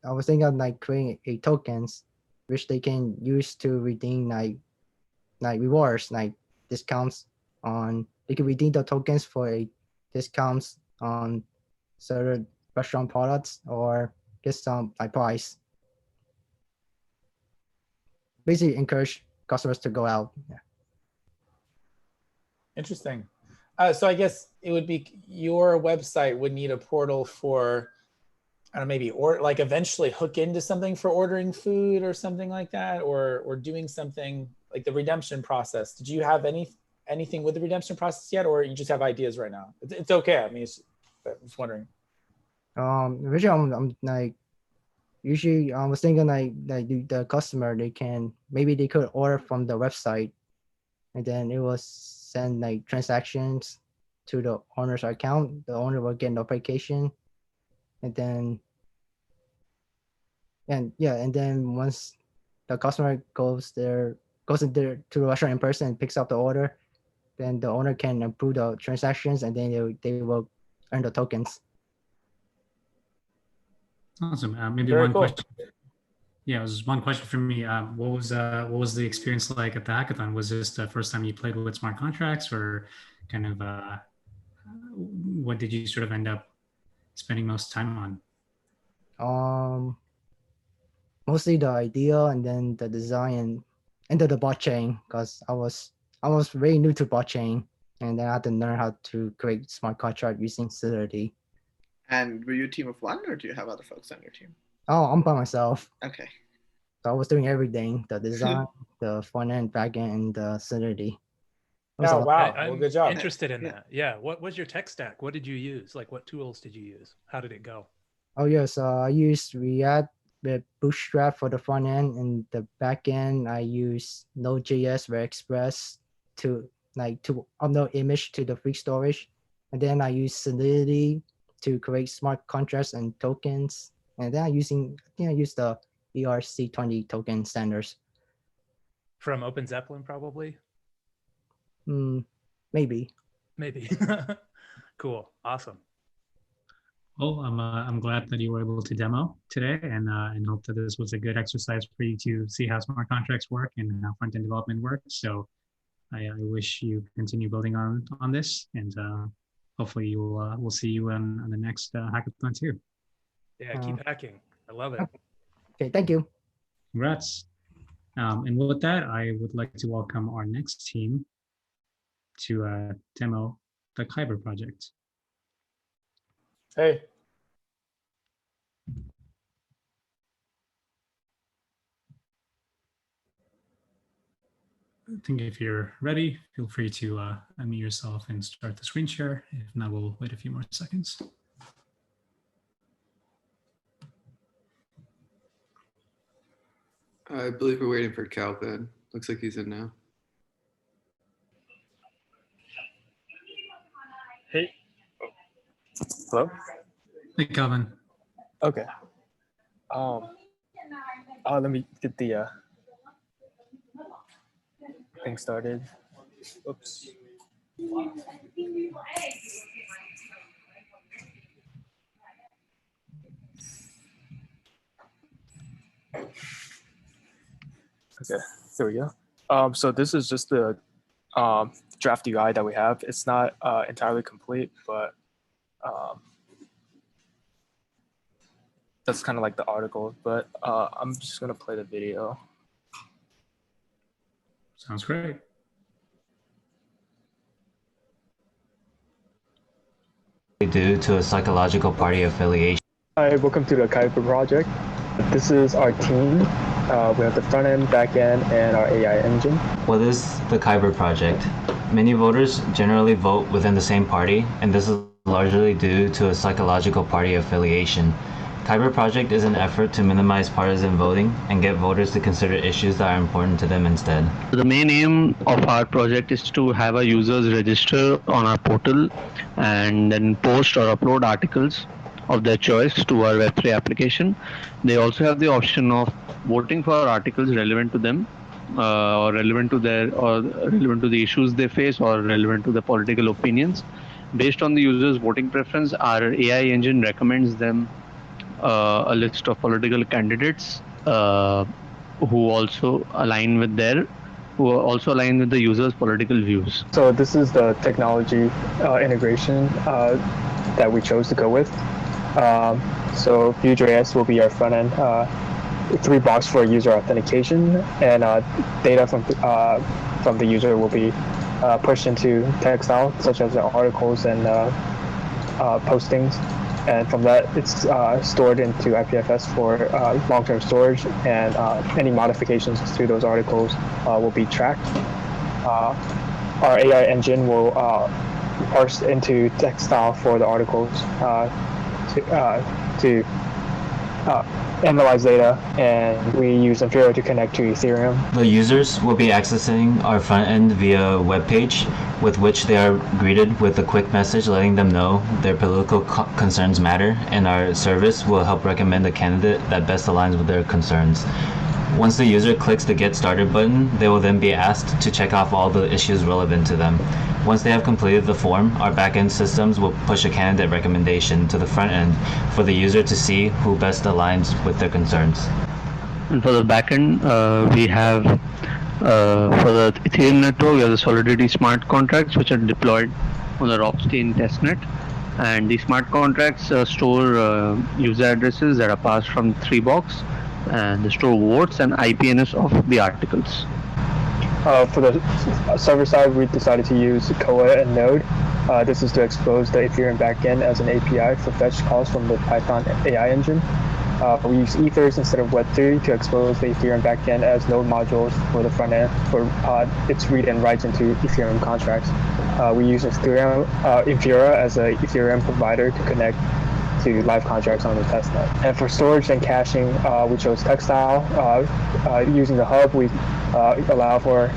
I was thinking of like creating a tokens which they can use to redeem like rewards, like discounts on. They can redeem the tokens for a discounts on certain restaurant products or get some like price. Basically encourage customers to go out. Yeah. Interesting. So I guess it would be your website would need a portal for, I don't know, maybe or like eventually hook into something for ordering food or something like that, or doing something like the redemption process. Did you have anything with the redemption process yet, or you just have ideas right now? It's okay. I mean, I'm just wondering. Originally I'm like usually I was thinking like the customer they could order from the website, and then it was send like transactions to the owner's account. The owner will get notification, and then once the customer goes to the restaurant in person and picks up the order, then the owner can approve the transactions, and then they will earn the tokens. Awesome. Maybe Very one cool. question. Yeah, it was one question for me. What was the experience like at the hackathon? Was this the first time you played with smart contracts, or kind of what did you sort of end up spending most time on? Mostly the idea, and then the design, and the bot chain, because I was very new to bot chain, and then I had to learn how to create smart contract using Solidity. And were you a team of one, or do you have other folks on your team? Oh, I'm by myself. Okay. So I was doing everything: the design, the front end, back end, and the Solidity. Oh wow! I'm well, good job. interested in that. Yeah. What was your tech stack? What did you use? Like, what tools did you use? How did it go? Oh yes, I used React with Bootstrap for the front end, and the back end I use Node.js with Express to upload image to the free storage, and then I use Solidity to create smart contracts and tokens, and then I use the ERC20 token standards. From Open Zeppelin, probably. Maybe. Cool. Awesome. Well, I'm glad that you were able to demo today, and hope that this was a good exercise for you to see how smart contracts work and how front-end development works. So I wish you continue building on this, and hopefully we'll see you on the next hackathon too. Yeah, keep hacking. I love it. Okay, thank you. Congrats. And with that, I would like to welcome our next team to demo the Kyber project. Hey. I think if you're ready, feel free to unmute yourself and start the screen share. If not, we'll wait a few more seconds. I believe we're waiting for Calvin. Looks like he's in now. Hey. Hello? Hey, Calvin. Okay. Let me get the things started. Oops. Okay, there we go. So this is just the draft UI that we have. It's not entirely complete, but that's kind of like the article. But I'm just gonna play the video. Sounds great. Due to a psychological party affiliation. Hi, welcome to the Kyber Project. This is our team. We have the front end, back end, and our AI engine. What is the Kyber Project? Many voters generally vote within the same party, and this is largely due to a psychological party affiliation. Kyber Project is an effort to minimize partisan voting and get voters to consider issues that are important to them instead. The main aim of our project is to have our users register on our portal and then post or upload articles of their choice to our Web3 application. They also have the option of voting for articles relevant to them, or relevant to the issues they face, or relevant to their political opinions. Based on the user's voting preference, our AI engine recommends them a list of political candidates who also align with the user's political views. So this is the technology integration that we chose to go with. So Vue.js will be our front end, 3 blocks for user authentication, and data from the user will be pushed into Textile, such as the articles and postings. And from that, it's stored into IPFS for long-term storage, and any modifications to those articles will be tracked. Our AI engine will parse into Textile for the articles to analyze data, and we use Infura to connect to Ethereum. The users will be accessing our front end via a web page with which they are greeted with a quick message letting them know their political concerns matter, and our service will help recommend a candidate that best aligns with their concerns. Once the user clicks the Get Started button, they will then be asked to check off all the issues relevant to them. Once they have completed the form, our backend systems will push a candidate recommendation to the front end for the user to see who best aligns with their concerns. And for the backend, we have for the Ethereum network, we have the Solidity smart contracts, which are deployed on the Rockchain testnet. And these smart contracts store user addresses that are passed from 3 blocks, and they store votes and IPNS of the articles. For the server side, we decided to use Koa and Node. This is to expose the Ethereum backend as an API for fetch calls from the Python AI engine. We use ethers instead of Web3 to expose the Ethereum backend as node modules for the front end for its read and writes into Ethereum contracts. We use Infura as an Ethereum provider to connect to live contracts on the testnet. And for storage and caching, we chose Textile. Using the hub, we allow for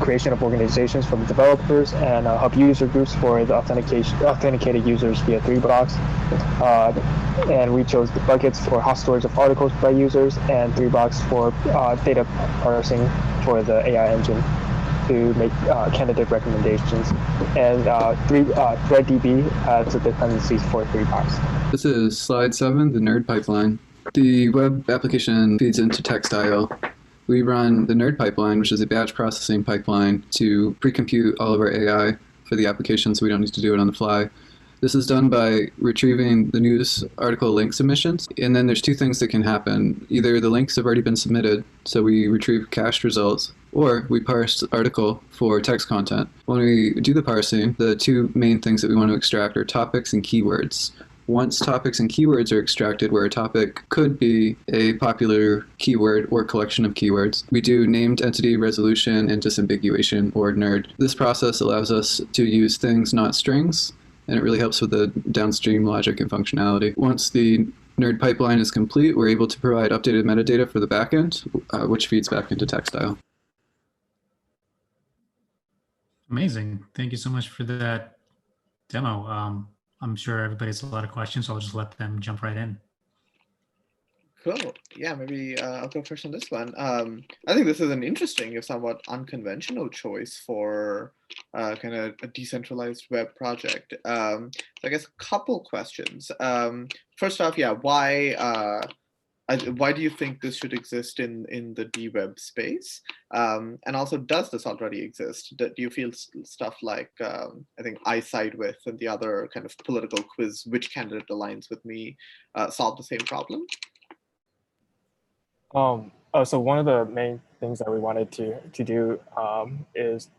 creation of organizations for the developers, and hub user groups for the authenticated users via 3 blocks. And we chose the buckets for hot storage of articles by users, and 3 blocks for data parsing for the AI engine to make candidate recommendations. And ThreadDB has the dependencies for 3 blocks. This is slide 7, the nerd pipeline. The web application feeds into Textile. We run the nerd pipeline, which is a batch processing pipeline to pre-compute all of our AI for the application, so we don't need to do it on the fly. This is done by retrieving the news article link submissions, and then there's 2 things that can happen. Either the links have already been submitted, so we retrieve cached results, or we parse the article for text content. When we do the parsing, the 2 main things that we want to extract are topics and keywords. Once topics and keywords are extracted, where a topic could be a popular keyword or collection of keywords, we do named entity resolution and disambiguation, or NERD. This process allows us to use things, not strings, and it really helps with the downstream logic and functionality. Once the nerd pipeline is complete, we're able to provide updated metadata for the backend, which feeds back into Textile. Amazing. Thank you so much for that demo. I'm sure everybody has a lot of questions, so I'll just let them jump right in. Cool. Yeah, maybe I'll go first on this one. I think this is an interesting, if somewhat unconventional choice for kind of a decentralized web project. So I guess a couple questions. First off, yeah, why do you think this should exist in the DWeb space? And also, does this already exist? Do you feel stuff like, I think, I side with and the other kind of political quiz, which candidate aligns with me, solve the same problem? So one of the main things that we wanted to do is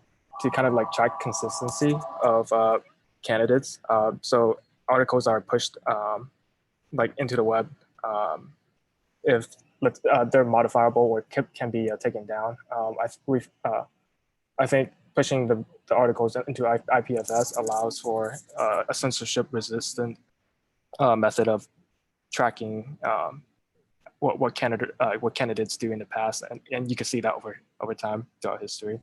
to kind of like track consistency of candidates. So articles are pushed like into the web if they're modifiable or can be taken down. I think pushing the articles into IPFS allows for a censorship-resistant method of tracking what candidates do in the past, and you can see that over time throughout history.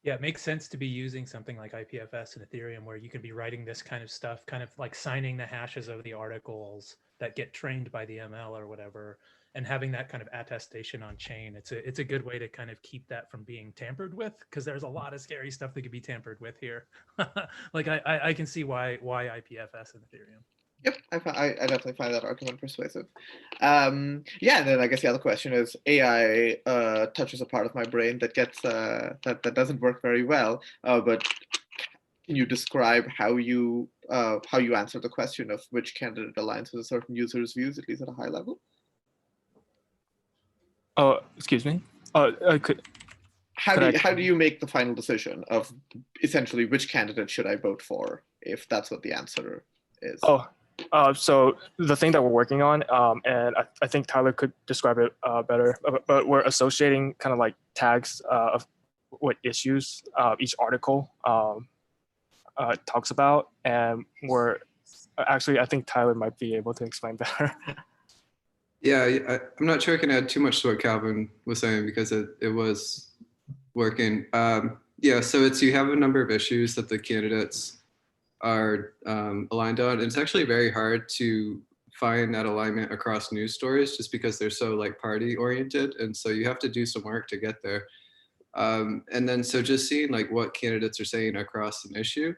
Yeah, it makes sense to be using something like IPFS and Ethereum, where you can be writing this kind of stuff, kind of like signing the hashes of the articles that get trained by the ML or whatever, and having that kind of attestation on chain. It's a good way to kind of keep that from being tampered with, because there's a lot of scary stuff that could be tampered with here. Like I can see why IPFS and Ethereum. Yep, I definitely find that argument persuasive. Yeah, and then I guess the other question is, AI touches a part of my brain that gets that doesn't work very well. But can you describe how you answer the question of which candidate aligns with a certain user's views, at least at a high level? Excuse me. How do you make the final decision of essentially which candidate should I vote for, if that's what the answer is? So the thing that we're working on, and I think Tyler could describe it better, but we're associating kind of like tags of what issues each article talks about, and we're actually, I think Tyler might be able to explain better. Yeah, I'm not sure I can add too much to what Calvin was saying because it was working. Yeah, so you have a number of issues that the candidates are aligned on. And it's actually very hard to find that alignment across news stories just because they're so like party oriented. And so you have to do some work to get there. And then so just seeing like what candidates are saying across an issue.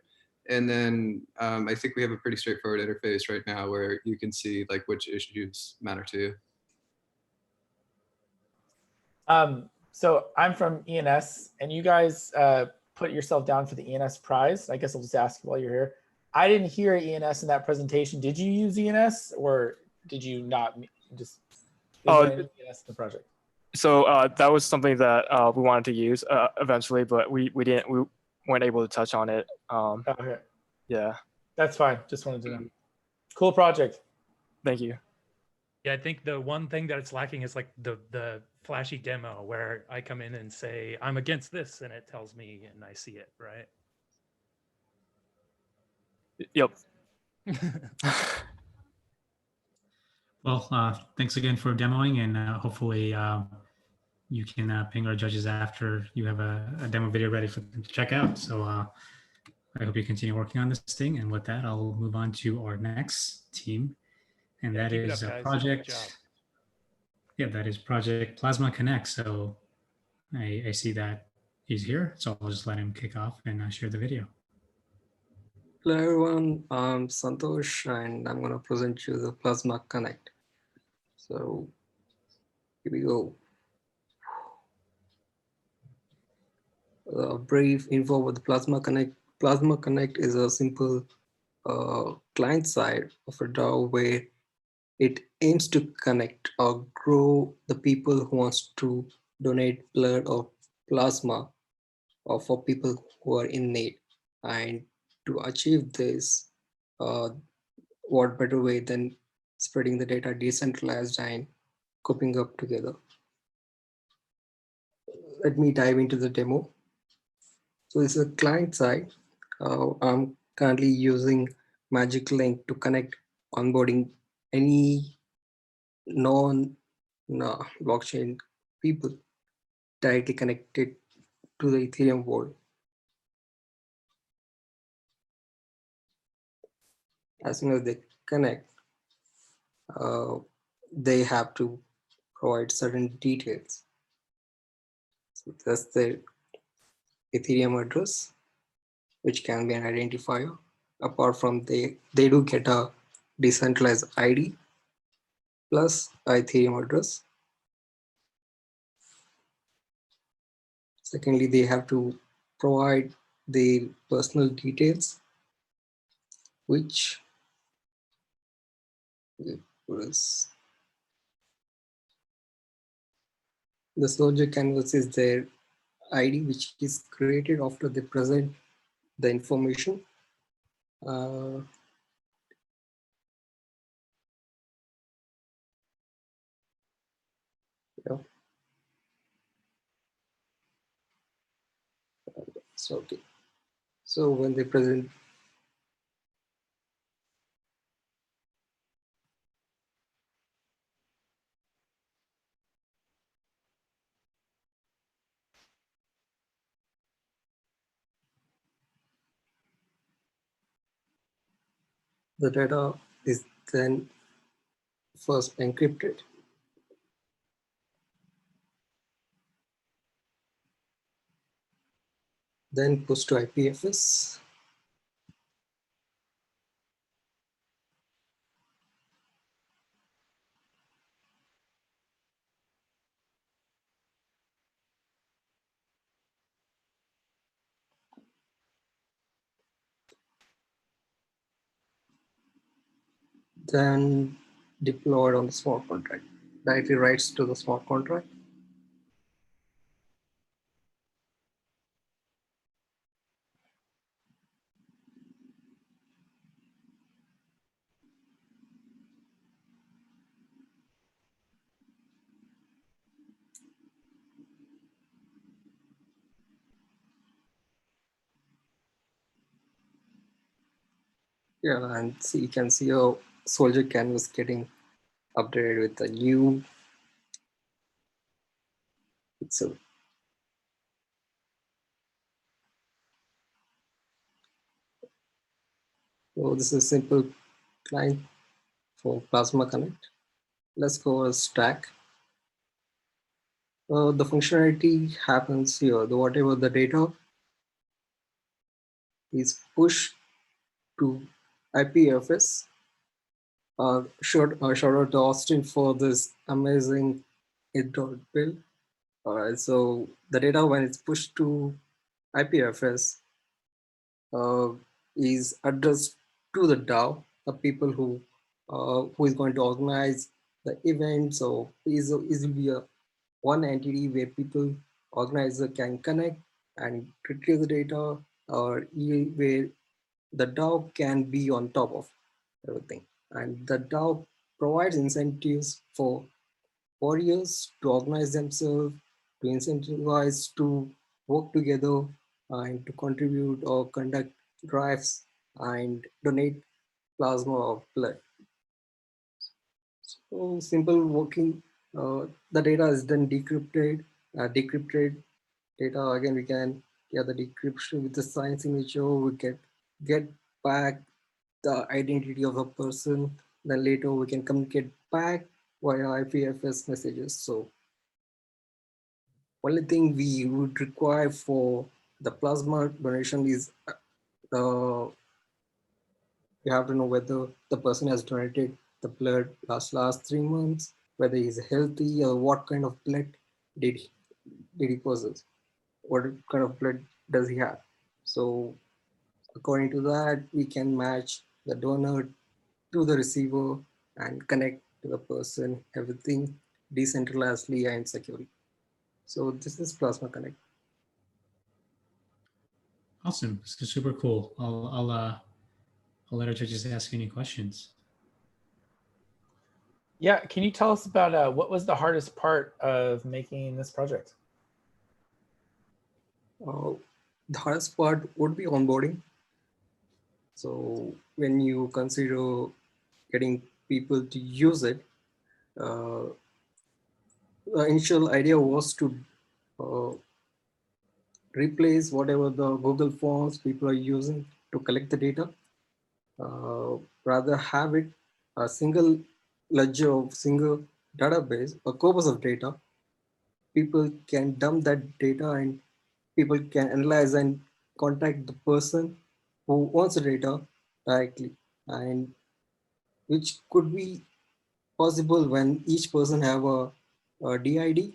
And then I think we have a pretty straightforward interface right now where you can see like which issues matter to you. So I'm from ENS, and you guys put yourself down for the ENS prize. I guess I'll just ask you while you're here. I didn't hear ENS in that presentation. Did you use ENS, or did you not? Just ENS in the project. So that was something that we wanted to use eventually, but we weren't able to touch on it. Okay. Yeah. That's fine. Just wanted to know. Cool project. Thank you. Yeah, I think the one thing that it's lacking is like the flashy demo where I come in and say, I'm against this, and it tells me and I see it, right? Yep. Well, thanks again for demoing, and hopefully you can ping our judges after you have a demo video ready for them to check out. So I hope you continue working on this thing. And with that, I'll move on to our next team. And that is a project. Yeah, that is Project Plasma Connect. So I see that he's here. So I'll just let him kick off and share the video. Hello everyone, I'm Santosh and I'm going to present you the Plasma Connect. So here we go. A brief info about the Plasma Connect. Plasma Connect is a simple client side of a DAO where it aims to connect or grow the people who wants to donate blood or plasma or for people who are in need. And to achieve this, what better way than spreading the data decentralized and coping up together. Let me dive into the demo. So it's a client side. I'm currently using Magic Link to connect onboarding any non-blockchain people directly connected to the Ethereum world. As soon as they connect, they have to provide certain details. So that's the Ethereum address, which can be an identifier. Apart from they do get a decentralized ID plus Ethereum address. Secondly, they have to provide the personal details, which was the soldier canvas is their ID, which is created after they present the information. Yeah. So okay. So when they present the data is then first encrypted, then pushed to IPFS, then deployed on the smart contract, directly writes to the smart contract. Yeah, and see, you can see a soldier canvas getting updated with a new pixel. So this is a simple client for Plasma Connect. Let's go a stack. The functionality happens here. Whatever the data is pushed to IPFS. Shout out to Austin for this amazing it.build. Alright, so the data when it's pushed to IPFS is addressed to the DAO, the people who is going to organize the event. So it will be a one entity where people organizer can connect and retrieve the data, or where the DAO can be on top of everything. And the DAO provides incentives for warriors to organize themselves, to incentivize to work together and to contribute or conduct drives and donate plasma or blood. So simple working, the data is then decrypted, decrypted data. Again, we can get the decryption with the sign signature. We get back the identity of a person. Then later we can communicate back via IPFS messages. So only thing we would require for the plasma donation is you have to know whether the person has donated the blood last 3 months, whether he's healthy, or what kind of blood did he possess, what kind of blood does he have. So according to that, we can match the donor to the receiver and connect to the person, everything decentralizedly and securely. So this is Plasma Connect. Awesome. This is super cool. I'll let our judges ask any questions. Yeah, can you tell us about what was the hardest part of making this project? The hardest part would be onboarding. So when you consider getting people to use it, the initial idea was to replace whatever the Google Forms people are using to collect the data, rather have it a single ledger of single database, a corpus of data, people can dump that data and people can analyze and contact the person who wants the data directly, and which could be possible when each person have a DID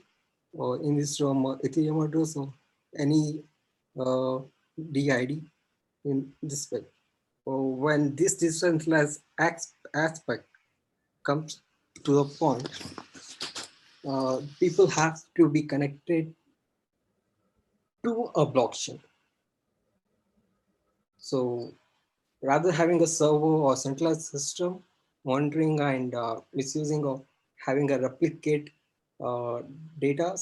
or in this from Ethereum address or any DID in this way. Or when this decentralized aspect comes to the point, people have to be connected to a blockchain. So rather having a server or centralized system, monitoring and misusing or having a replicate data,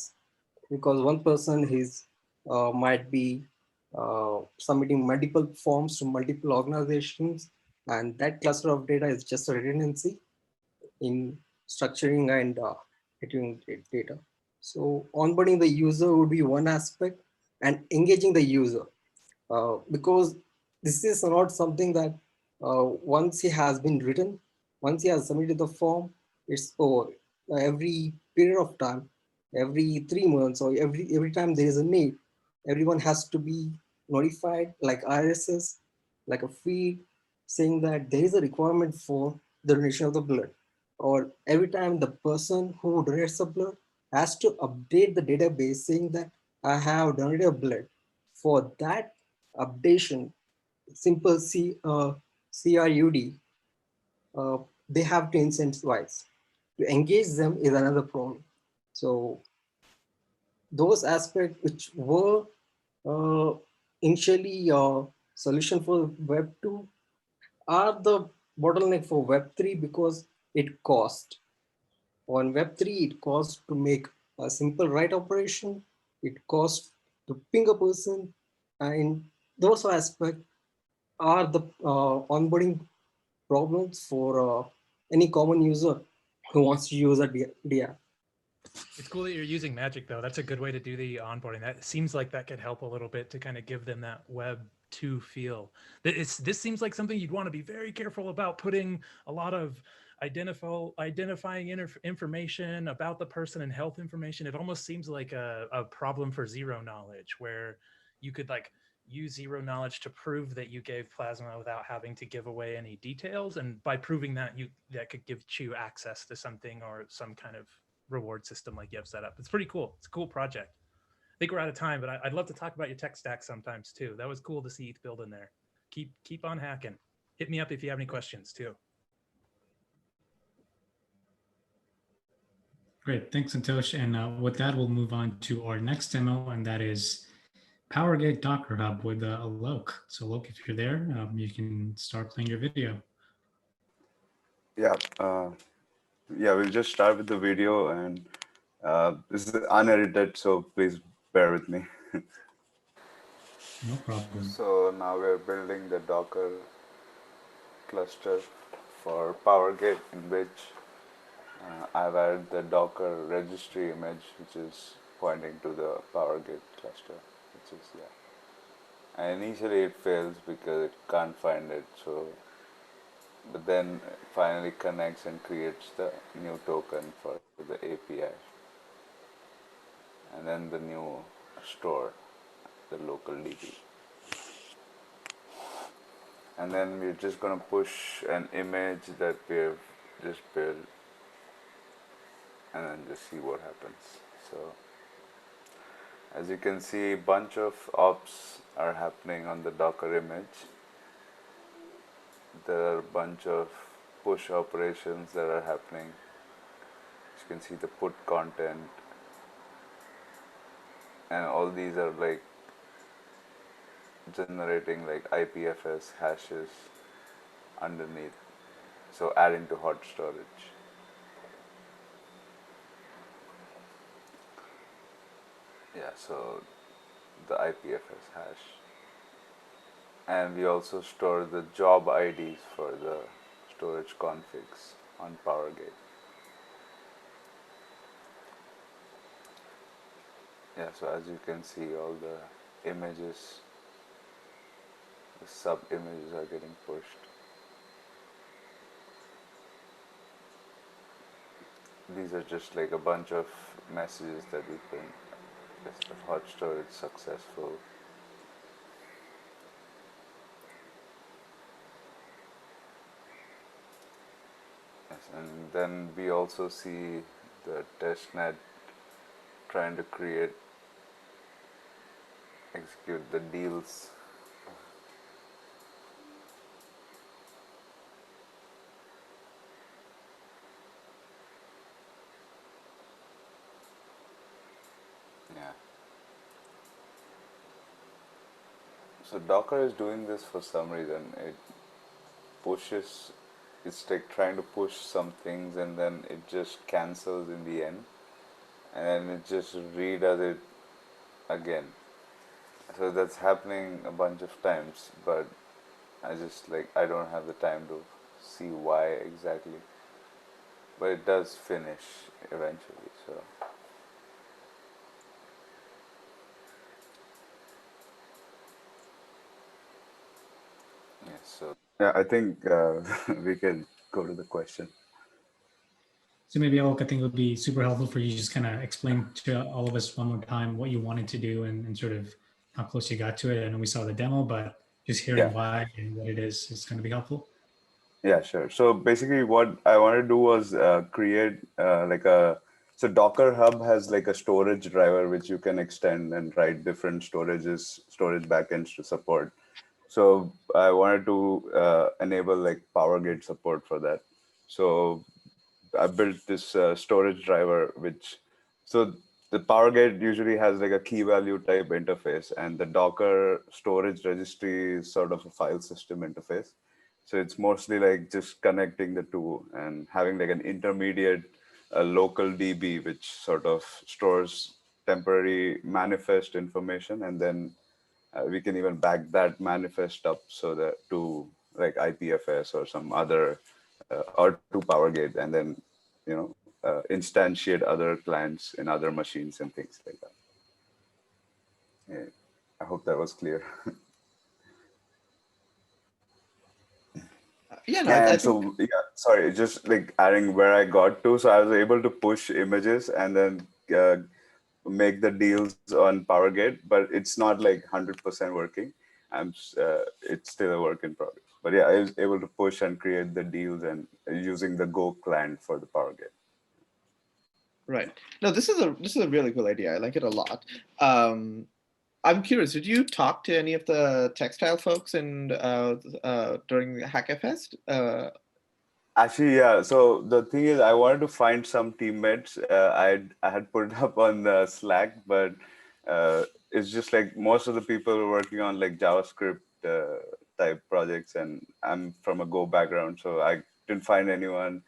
because one person might be submitting multiple forms to multiple organizations, and that cluster of data is just a redundancy in structuring and getting data. So onboarding the user would be one aspect, and engaging the user, because this is not something that once he has been written, once he has submitted the form, it's over. Every period of time, every 3 months or every time there is a need, everyone has to be notified, like RSS, like a feed saying that there is a requirement for the donation of the blood. Or every time the person who donates the blood has to update the database saying that I have donated blood. For that updation, simple CRUD, they have to incentivize. To engage them is another problem. So those aspects which were initially a solution for Web 2 are the bottleneck for Web 3 because it cost. On Web 3, it costs to make a simple write operation. It costs to ping a person, and those aspects are the onboarding problems for any common user who wants to use a DApp. It's cool that you're using Magic, though. That's a good way to do the onboarding. That seems like that could help a little bit to kind of give them that Web 2 feel. This seems like something you'd want to be very careful about, putting a lot of identifying information about the person and health information. It almost seems like a problem for zero knowledge, where you could like use zero knowledge to prove that you gave plasma without having to give away any details. And by proving that, that could give you access to something or some kind of reward system like you have set up. It's pretty cool. It's a cool project. I think we're out of time, but I'd love to talk about your tech stack sometimes too. That was cool to see ETH build in there. Keep on hacking. Hit me up if you have any questions too. Great, thanks, Santosh. And with that, we'll move on to our next demo, and that is Powergate Docker Hub with Alok. So Alok, if you're there, you can start playing your video. Yeah, we'll just start with the video, and this is unedited, so please bear with me. No problem. So now we're building the Docker cluster for Powergate, in which I've added the Docker registry image, which is pointing to the Powergate cluster, which is, and initially it fails because it can't find it, so but then it finally connects and creates the new token for the API, and then the new store, the local DB. And then we're just going to push an image that we've just built, and then just see what happens. So as you can see, a bunch of ops are happening on the Docker image. There are a bunch of push operations that are happening. As you can see, the put content, and all these are like generating like IPFS hashes underneath, so adding to hot storage. Yeah, so the IPFS hash. And we also store the job IDs for the storage configs on Powergate. Yeah, so as you can see, all the images, the sub images are getting pushed. these are just like a bunch of messages that we print. Just the hot storage successful. Yes, and then we also see the testnet trying to execute the deals. Yeah. So Docker is doing this for some reason. It's like trying to push some things and then it just cancels in the end. And then it just redoes it again. So that's happening a bunch of times, but I don't have the time to see why exactly. But it does finish eventually, so. Yes, so yeah, I think we can go to the question. So maybe, Alok, I think it would be super helpful for you to just kind of explain to all of us one more time what you wanted to do and sort of how close you got to it. I know we saw the demo, but just hearing why and what it is going to be helpful. Yeah, sure. So basically what I wanted to do was create so Docker Hub has like a storage driver which you can extend and write different storage backends to support. So I wanted to enable like Powergate support for that. So I built this storage driver, so the Powergate usually has like a key value type interface, and the Docker storage registry is sort of a file system interface. So it's mostly like just connecting the two and having like an intermediate local DB, which sort of stores temporary manifest information, and then we can even back that manifest up so that to like IPFS or some other or to Powergate, and then instantiate other clients in other machines and things like that. Yeah, I hope that was clear. Yeah, no, and so sorry, just like adding where I got to. So I was able to push images and then make the deals on Powergate, but it's not like 100% working. It's still a work in progress. But yeah, I was able to push and create the deals and using the Go client for the Powergate. Right. No, this is a really cool idea. I like it a lot. I'm curious, did you talk to any of the textile folks during HackFest? Actually, yeah. So the thing is, I wanted to find some teammates. I had put up on the Slack, but it's just like most of the people are working on like JavaScript type projects, and I'm from a Go background, so I didn't find anyone.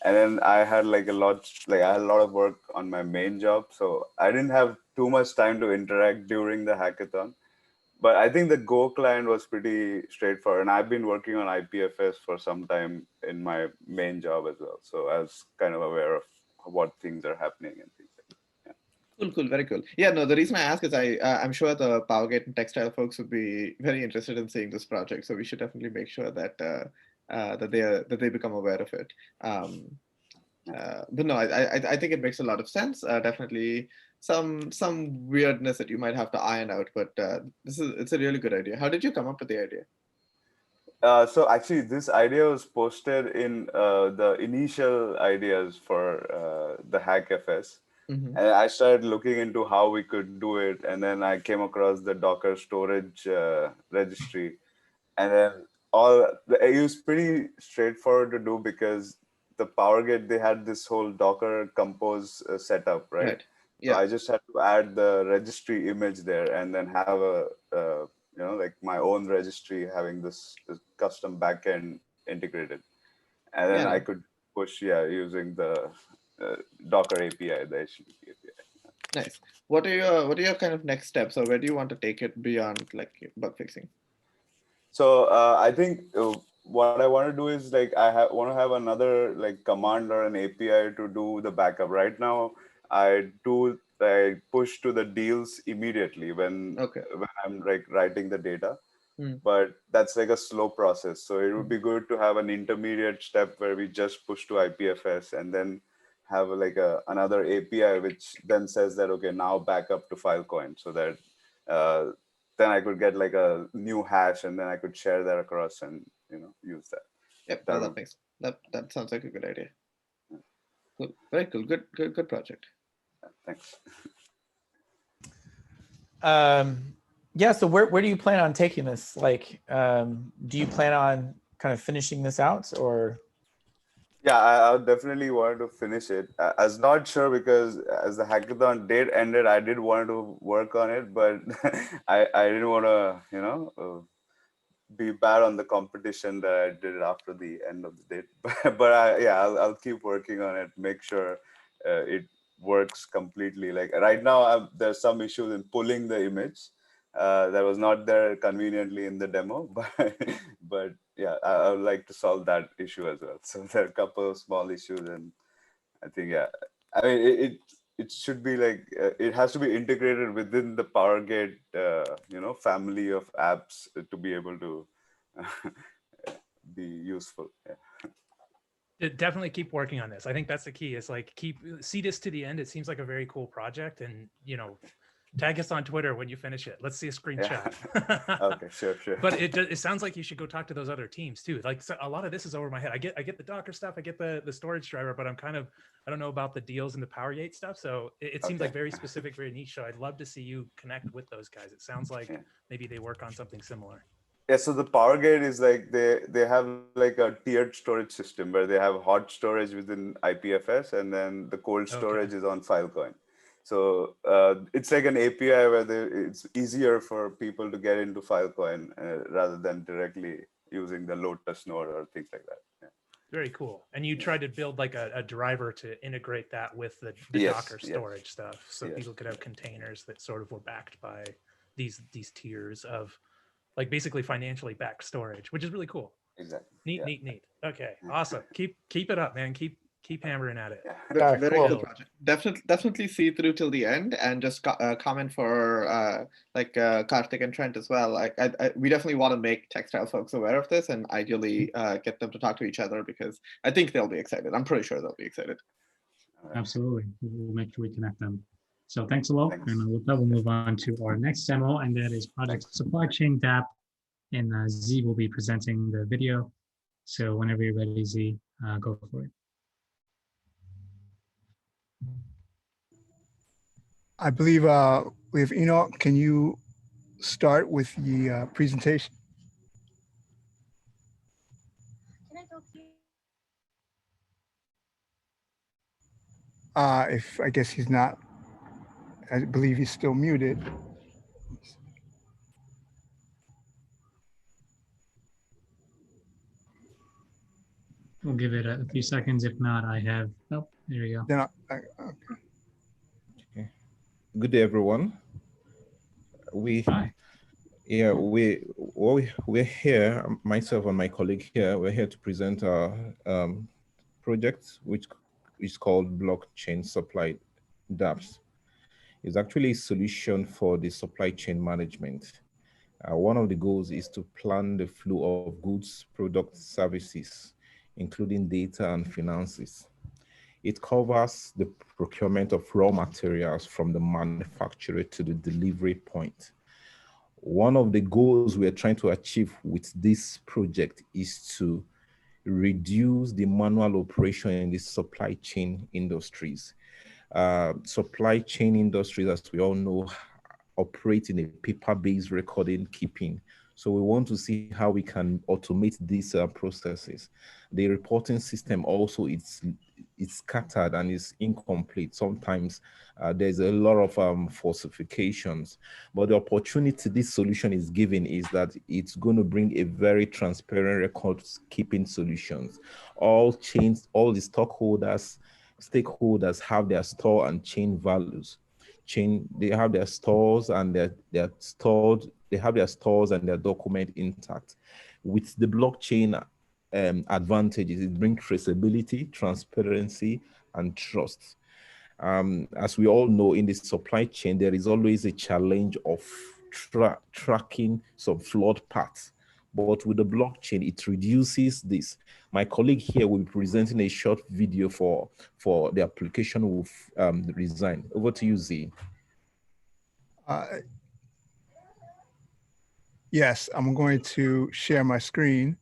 And then I had I had a lot of work on my main job, so I didn't have too much time to interact during the hackathon. But I think the Go client was pretty straightforward, and I've been working on IPFS for some time in my main job as well. So I was kind of aware of what things are happening and things like that. Yeah. Cool, very cool. Yeah, no, the reason I ask is I'm sure the Powergate and textile folks would be very interested in seeing this project. So we should definitely make sure that that they become aware of it. But no, I think it makes a lot of sense. Definitely some weirdness that you might have to iron out, but it's a really good idea. How did you come up with the idea? So actually, this idea was posted in the initial ideas for the HackFS. Mm-hmm. And I started looking into how we could do it. And then I came across the Docker storage registry. And then it was pretty straightforward to do because the Powergate, they had this whole Docker compose setup, right? Yeah. So I just had to add the registry image there and then have like my own registry having this custom backend integrated. And then I could push, using the Docker API, the HTTP API. Nice. What are your kind of next steps, or where do you want to take it beyond like bug fixing? So I think what I want to do is I want to have another like command or an API to do the backup. Right now, I push to the deals immediately when I'm like writing the data. But that's like a slow process. So it would be good to have an intermediate step where we just push to IPFS and then have like another API which then says that, okay, now back up to Filecoin, so that then I could get like a new hash, and then I could share that across and use that. Yep, that sounds like a good idea. Cool. Very cool. Good project. Thanks. Yeah. So where do you plan on taking this? Like, do you plan on kind of finishing this out, or? Yeah, I definitely wanted to finish it. I was not sure because as the hackathon date ended, I did want to work on it, but I didn't want to, be bad on the competition that I did after the end of the date. But I'll keep working on it, make sure it works completely. Like right now, there's some issues in pulling the image that was not there conveniently in the demo, but yeah, I would like to solve that issue as well. So there are a couple of small issues, and I think, I mean, it should be like, it has to be integrated within the Powergate, family of apps to be able to be useful. Yeah. Definitely keep working on this. I think that's the key, is like see this to the end. It seems like a very cool project, and tag us on Twitter when you finish it. Let's see a screenshot. Yeah. Okay, sure. But it sounds like you should go talk to those other teams too. Like, so a lot of this is over my head. I get the Docker stuff, I get the storage driver, but I don't know about the deals and the Powergate stuff. So it seems like very specific, very niche. So I'd love to see you connect with those guys. It sounds like maybe they work on something similar. Yeah, so the Powergate is like they have like a tiered storage system where they have hot storage within IPFS, and then the cold storage is on Filecoin. So it's like an API where it's easier for people to get into Filecoin rather than directly using the Lotus node or things like that. Yeah. Very cool. And you tried to build like a driver to integrate that with the Docker storage stuff, so people could have containers that sort of were backed by these tiers of like basically financially backed storage, which is really cool. Exactly. Neat. Okay, awesome. Keep it up, man. Keep hammering at it. Very cool project. Definitely see through till the end, and just comment for Kartik and Trent as well. We definitely want to make textile folks aware of this, and ideally get them to talk to each other, because I think they'll be excited. I'm pretty sure they'll be excited. Absolutely. We'll make sure we connect them. So thanks a lot. And with that, we'll move on to our next demo, and that is Project Supply Chain dapp. And Z will be presenting the video. So whenever you're ready, Z, go for it. I believe we have Enoch. Can you start with the presentation? If I guess he's not, I believe he's still muted. We'll give it a few seconds. If not, I have, oh, there you go. Then okay. Good day, everyone. We're here, myself and my colleague here, we're here to present our project, which is called Blockchain Supply dapps. It's actually a solution for the supply chain management. One of the goals is to plan the flow of goods, products, services, including data and finances. It covers the procurement of raw materials from the manufacturer to the delivery point. One of the goals we're trying to achieve with this project is to reduce the manual operation in the supply chain industries. Supply chain industries, as we all know, operate in a paper-based recording keeping. So we want to see how we can automate these processes. The reporting system also it's scattered and is incomplete. Sometimes there's a lot of falsifications, but the opportunity this solution is giving is that it's going to bring a very transparent record keeping solutions. All chains, all the stakeholders have their store and chain values. They have their stores and they have their stores and their document intact. With the blockchain advantages, it brings traceability, transparency, and trust. As we all know, in the supply chain, there is always a challenge of tracking some flawed paths but with the blockchain, it reduces this. My colleague here will be presenting a short video for the application we've designed. Over to you, Z. Yes, I'm going to share my screen.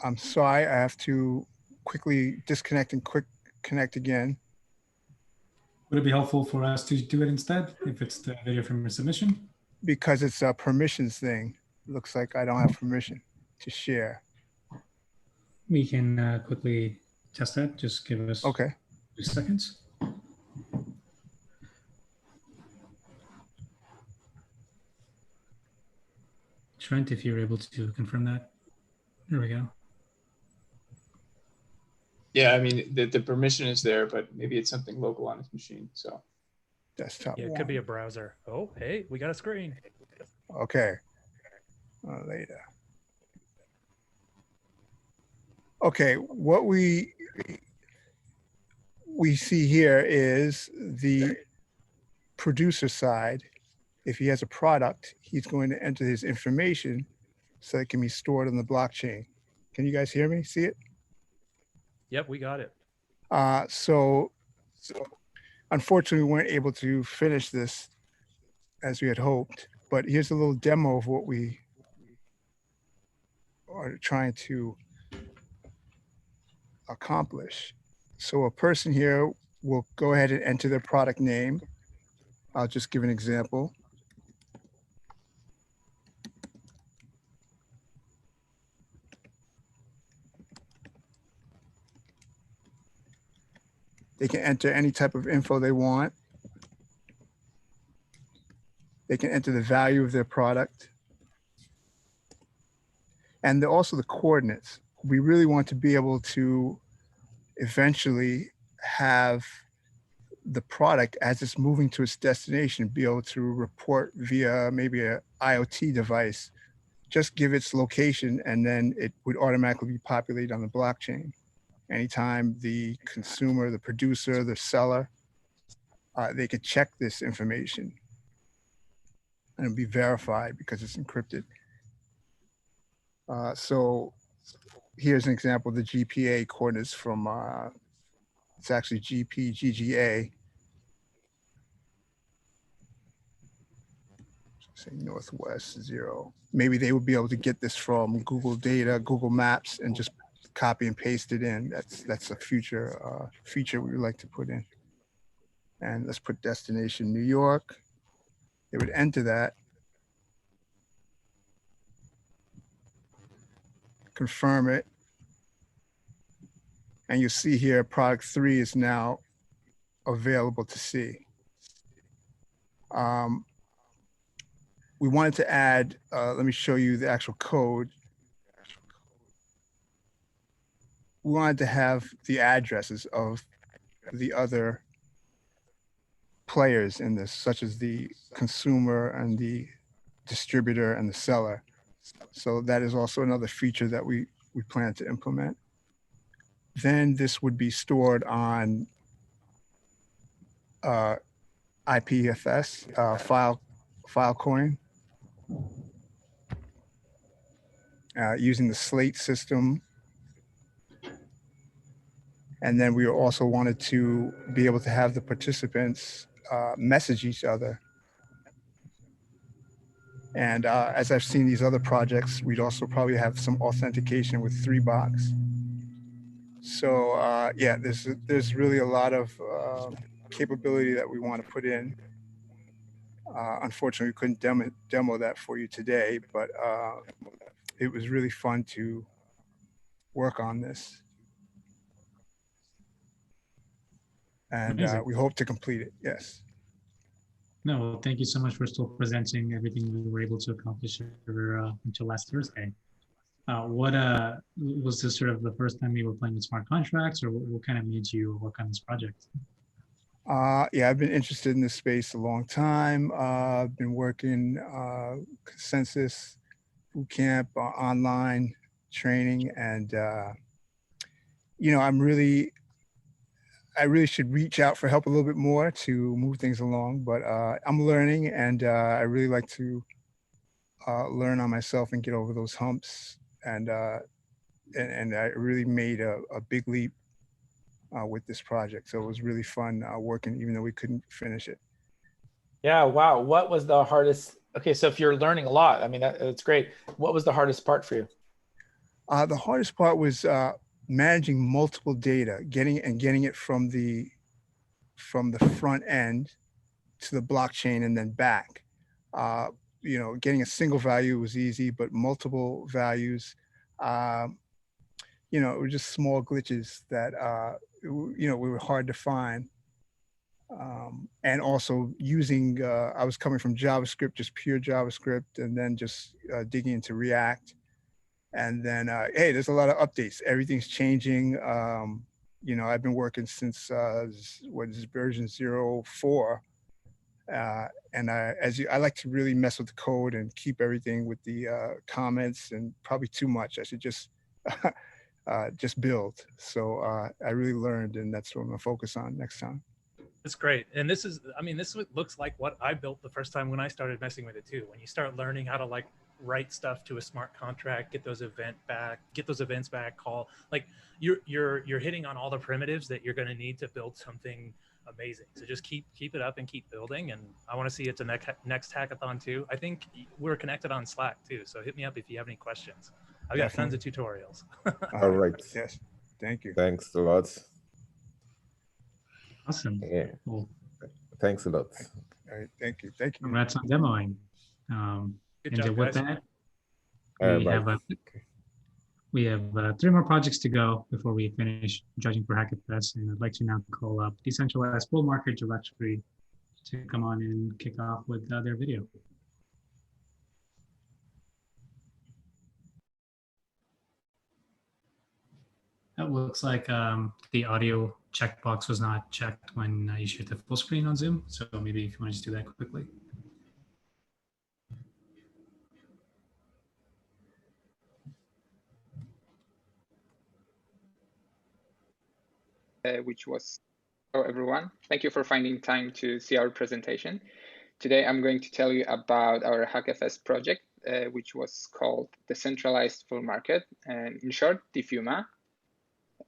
I'm sorry, I have to quickly disconnect and quick connect again. Would it be helpful for us to do it instead if it's the video from your submission? Because it's a permissions thing. It looks like I don't have permission to share. We can quickly test that. Just give us 2 seconds. Trent, if you're able to confirm that. There we go. Yeah, I mean, the permission is there, but maybe it's something local on his machine. So desktop. Yeah, it could be a browser. Oh, hey, we got a screen. Okay. Later. Okay, what we see here is the producer side. If he has a product, he's going to enter his information so it can be stored on the blockchain. Can you guys hear me? See it? Yep, we got it. So unfortunately, we weren't able to finish this as we had hoped, but here's a little demo of what we are trying to accomplish. So a person here will go ahead and enter their product name. I'll just give an example. They can enter any type of info they want. They can enter the value of their product. And also the coordinates. We really want to be able to eventually have the product as it's moving to its destination, be able to report via maybe an IoT device, just give its location and then it would automatically be populated on the blockchain. Anytime the consumer, the producer, the seller, they could check this information and it'll be verified because it's encrypted. So here's an example of the GPA coordinates from, it's actually GPGGA. Say Northwest 0. Maybe they would be able to get this from Google Data, Google Maps, and just copy and paste it in. That's a future feature we would like to put in. And let's put destination New York. They would enter that. Confirm it. And you see here, product 3 is now available to see. We wanted to add, let me show you the actual code. We wanted to have the addresses of the other players in this, such as the consumer and the distributor and the seller. So that is also another feature that we plan to implement. Then this would be stored on IPFS, Filecoin, using the Slate system. And then we also wanted to be able to have the participants message each other. And as I've seen these other projects, we'd also probably have some authentication with 3-box. So yeah, there's really a lot of capability that we want to put in. Unfortunately, we couldn't demo that for you today, but it was really fun to work on this. And we hope to complete it, yes. No, well, thank you so much for still presenting everything we were able to accomplish until last Thursday. Was this sort of the first time you were playing with smart contracts, or what kind of made you work on this project? Yeah, I've been interested in this space a long time. I've been working consensus, bootcamp, online training, and you know, I really should reach out for help a little bit more to move things along, but I'm learning, and I really like to learn on myself and get over those humps. And I really made a big leap with this project. So it was really fun working, even though we couldn't finish it. Yeah, wow. What was the hardest? Okay, so if you're learning a lot, I mean, that's great. What was the hardest part for you? The hardest part was managing multiple data, getting it from the front end to the blockchain and then back. You know, getting a single value was easy, but multiple values, you know, it were just small glitches that, you know, we were hard to find. And also using, I was coming from JavaScript, just pure JavaScript, and then just digging into React. And then, hey, there's a lot of updates. Everything's changing. You know, I've been working since, what is version 0.4. And I like to really mess with the code and keep everything with the comments, and probably too much. I should just build. So I really learned, and that's what I'm gonna focus on next time. That's great. And this is, I mean, this looks like what I built the first time when I started messing with it too. When you start learning how to like write stuff to a smart contract, get those events back, call, like you're hitting on all the primitives that you're going to need to build something amazing. So just keep it up and keep building. And I want to see it to next hackathon too. I think we're connected on Slack too. So hit me up if you have any questions. I've got tons of tutorials. All right. Yes. Thank you. Thanks a lot. Awesome. Yeah. Cool. Thanks a lot. All right. Thank you. Thank you. Congrats on demoing. Good and job, with guys. that, we have 3 more projects to go before we finish judging for HackFS, and I'd like to now call up Decentralized Bull Market Directory to come on and kick off with their video. It looks like the audio checkbox was not checked when you shared the full screen on Zoom. So maybe if you want to just do that quickly. Which was, hello everyone. Thank you for finding time to see our presentation. Today I'm going to tell you about our HackFS project, which was called Decentralized Full Market, and in short, DFUMA.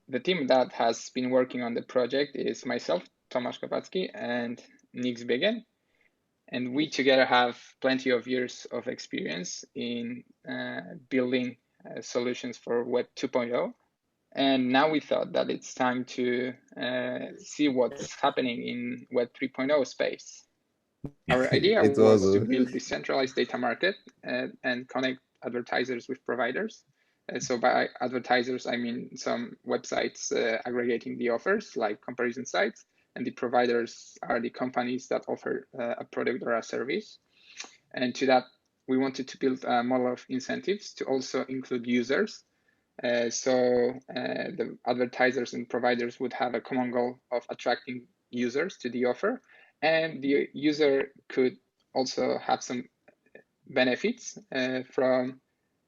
The team that has been working on the project is myself, Tomasz Kopacki, and Nix Biegen. And we together have plenty of years of experience in building solutions for Web 2.0. And now we thought that it's time to see what's happening in Web 3.0 space. Our idea was to build decentralized data market and connect advertisers with providers. So by advertisers, I mean some websites aggregating the offers like comparison sites, and the providers are the companies that offer a product or a service. And to that, we wanted to build a model of incentives to also include users. So the advertisers and providers would have a common goal of attracting users to the offer, and the user could also have some benefits from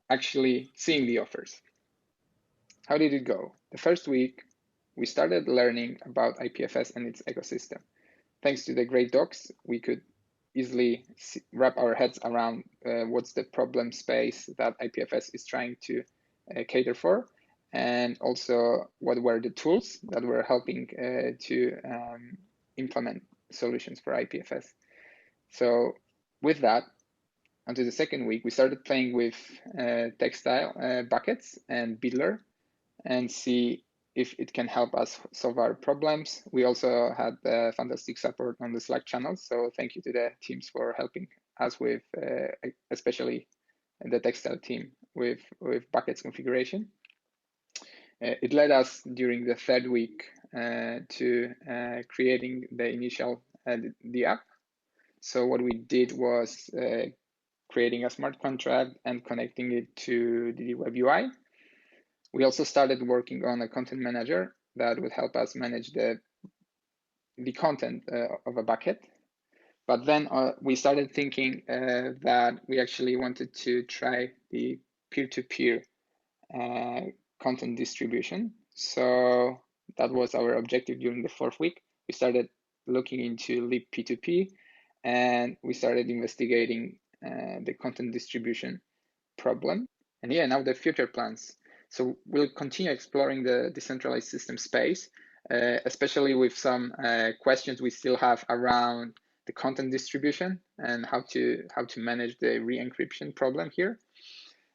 actually seeing the offers. How did it go? The first week, we started learning about IPFS and its ecosystem. Thanks to the great docs, we could easily wrap our heads around what's the problem space that IPFS is trying to cater for, and also what were the tools that were helping to implement solutions for IPFS. So with that, onto the second week, we started playing with textile buckets and Builder and see if it can help us solve our problems. We also had fantastic support on the Slack channel. So thank you to the teams for helping us with, especially the textile team with buckets configuration. It led us during the third week to creating the initial the app. So what we did was creating a smart contract and connecting it to the web UI. We also started working on a content manager that would help us manage the content of a bucket. But then we started thinking that we actually wanted to try the peer-to-peer content distribution. So that was our objective during the 4th week. We started looking into libp2p, and we started investigating the content distribution problem. And yeah, now the future plans. So we'll continue exploring the decentralized system space, especially with some questions we still have around the content distribution and how to manage the re-encryption problem here.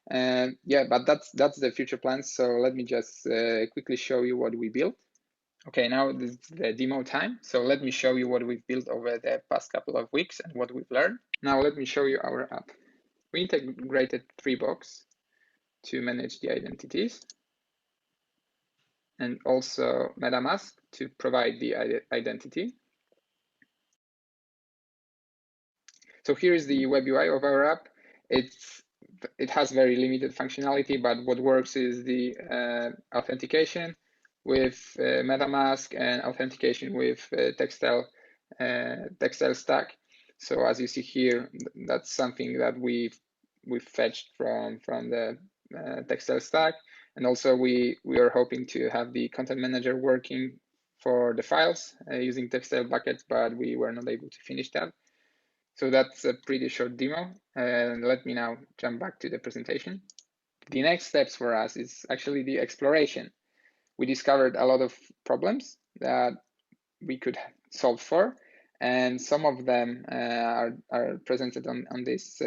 And yeah, but that's the future plans. So let me just quickly show you what we built. Okay, now this is the demo time. So let me show you what we've built over the past couple of weeks and what we've learned. Now let me show you our app. We integrated 3box to manage the identities, and also MetaMask to provide the identity. So here is the web UI of our app. It has very limited functionality, but what works is the authentication with MetaMask and authentication with Textile stack. So as you see here, that's something that we've fetched from the Textile stack. And also we are hoping to have the content manager working for the files using Textile buckets, but we were not able to finish that. So that's a pretty short demo. And let me now jump back to the presentation. The next steps for us is actually the exploration. We discovered a lot of problems that we could solve for, and some of them are presented on this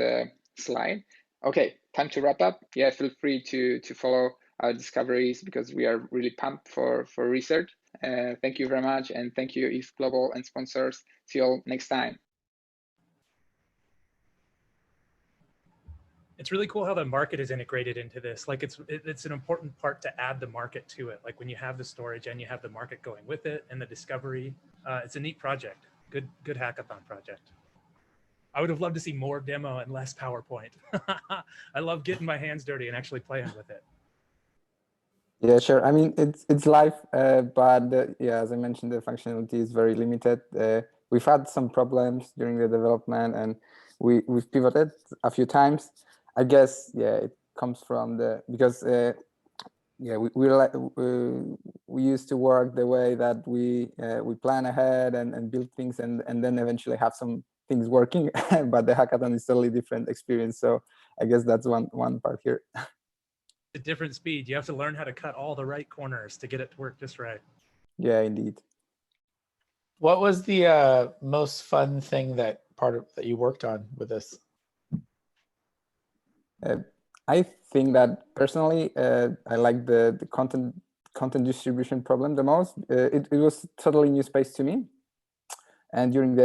slide. Okay, time to wrap up. Yeah, feel free to follow our discoveries because we are really pumped for research. Thank you very much, and thank you ETHGlobal and sponsors. See you all next time. It's really cool how the market is integrated into this. Like it's an important part to add the market to it. Like when you have the storage and you have the market going with it and the discovery, it's a neat project. Good hackathon project. I would have loved to see more demo and less PowerPoint. I love getting my hands dirty and actually playing with it. Yeah, sure. I mean, it's live, but yeah, as I mentioned, the functionality is very limited. We've had some problems during the development, and we've pivoted a few times. I guess, yeah, it comes from because yeah, we used to work the way that we plan ahead and build things and then eventually have some things working, but the hackathon is totally different experience. So I guess that's one part here. A different speed. You have to learn how to cut all the right corners to get it to work just right. Yeah, indeed. What was the most fun thing that you worked on with this? I think that personally, I like the content distribution problem the most. It was totally new space to me, and during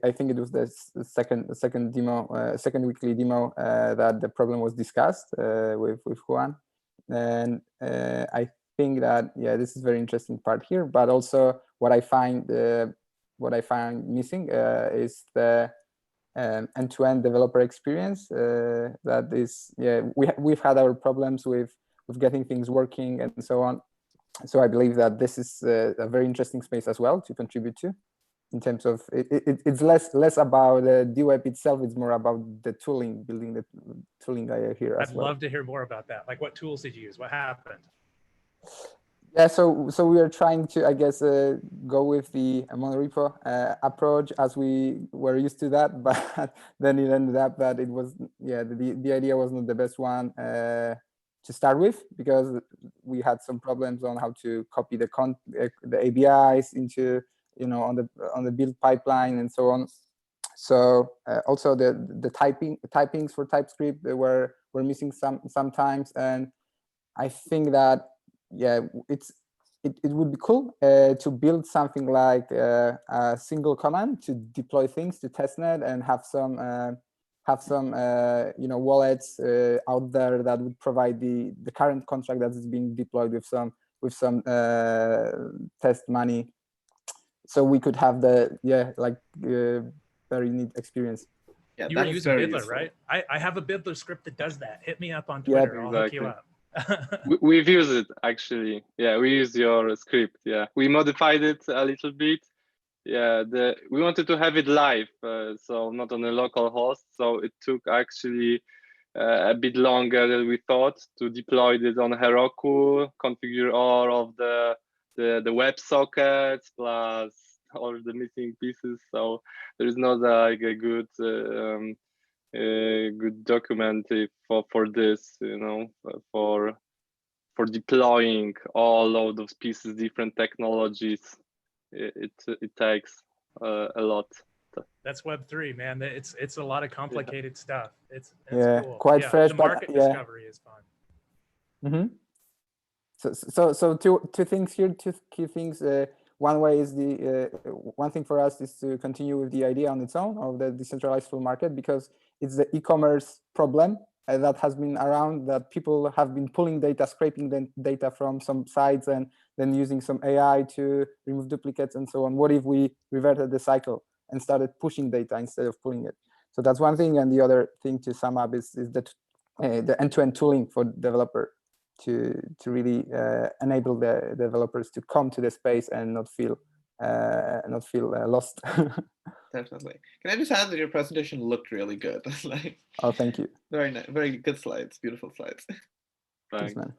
I think it was the second demo, second weekly demo that the problem was discussed with Juan, and I think that yeah, this is very interesting part here. But also what I find missing is the end-to-end developer experience. That is, yeah, we've had our problems with getting things working and so on. So I believe that this is a very interesting space as well to contribute to. In terms of it's less about the web itself; it's more about the tooling, building the tooling layer here as well. I'd love to hear more about that. Like, what tools did you use? What happened? Yeah, so we are trying to, I guess, go with the monorepo approach as we were used to that, but then it ended up that it was, yeah, the idea was not the best one to start with, because we had some problems on how to copy the ABIs into, you know, on the build pipeline and so on. So also the typings for TypeScript were missing sometimes, and I think that yeah, it would be cool to build something like a single command to deploy things to testnet and have some you know, wallets out there that would provide the current contract that is being deployed with some test money, so we could have the very neat experience. Yeah, you were using Biddler, right? I have a Biddler script that does that. Hit me up on Twitter. Yeah, exactly. I'll hook you up. We've used it actually. Yeah, we used your script. Yeah, we modified it a little bit. Yeah, we wanted to have it live, so not on a local host. So it took actually a bit longer than we thought to deploy this on Heroku, configure all of the WebSockets plus all the missing pieces. So there is not like a good good document for this, you know, for deploying all of those pieces, different technologies. It takes a lot. That's Web3, man. It's a lot of complicated stuff. It's yeah, cool. quite Yeah, fresh, the but market yeah. discovery is fun. So two things here, two key things. One way is one thing for us is to continue with the idea on its own of the decentralized full market, because it's the e-commerce problem that has been around, that people have been pulling data, scraping the data from some sites and then using some AI to remove duplicates and so on. What if we reverted the cycle and started pushing data instead of pulling it? So that's one thing. And the other thing, to sum up, is that the end-to-end tooling for developer to really enable the developers to come to the space and not feel lost. Definitely. Can I just add that your presentation looked really good? Like, oh, thank you. Very nice, very good slides, beautiful slides. Thanks, man.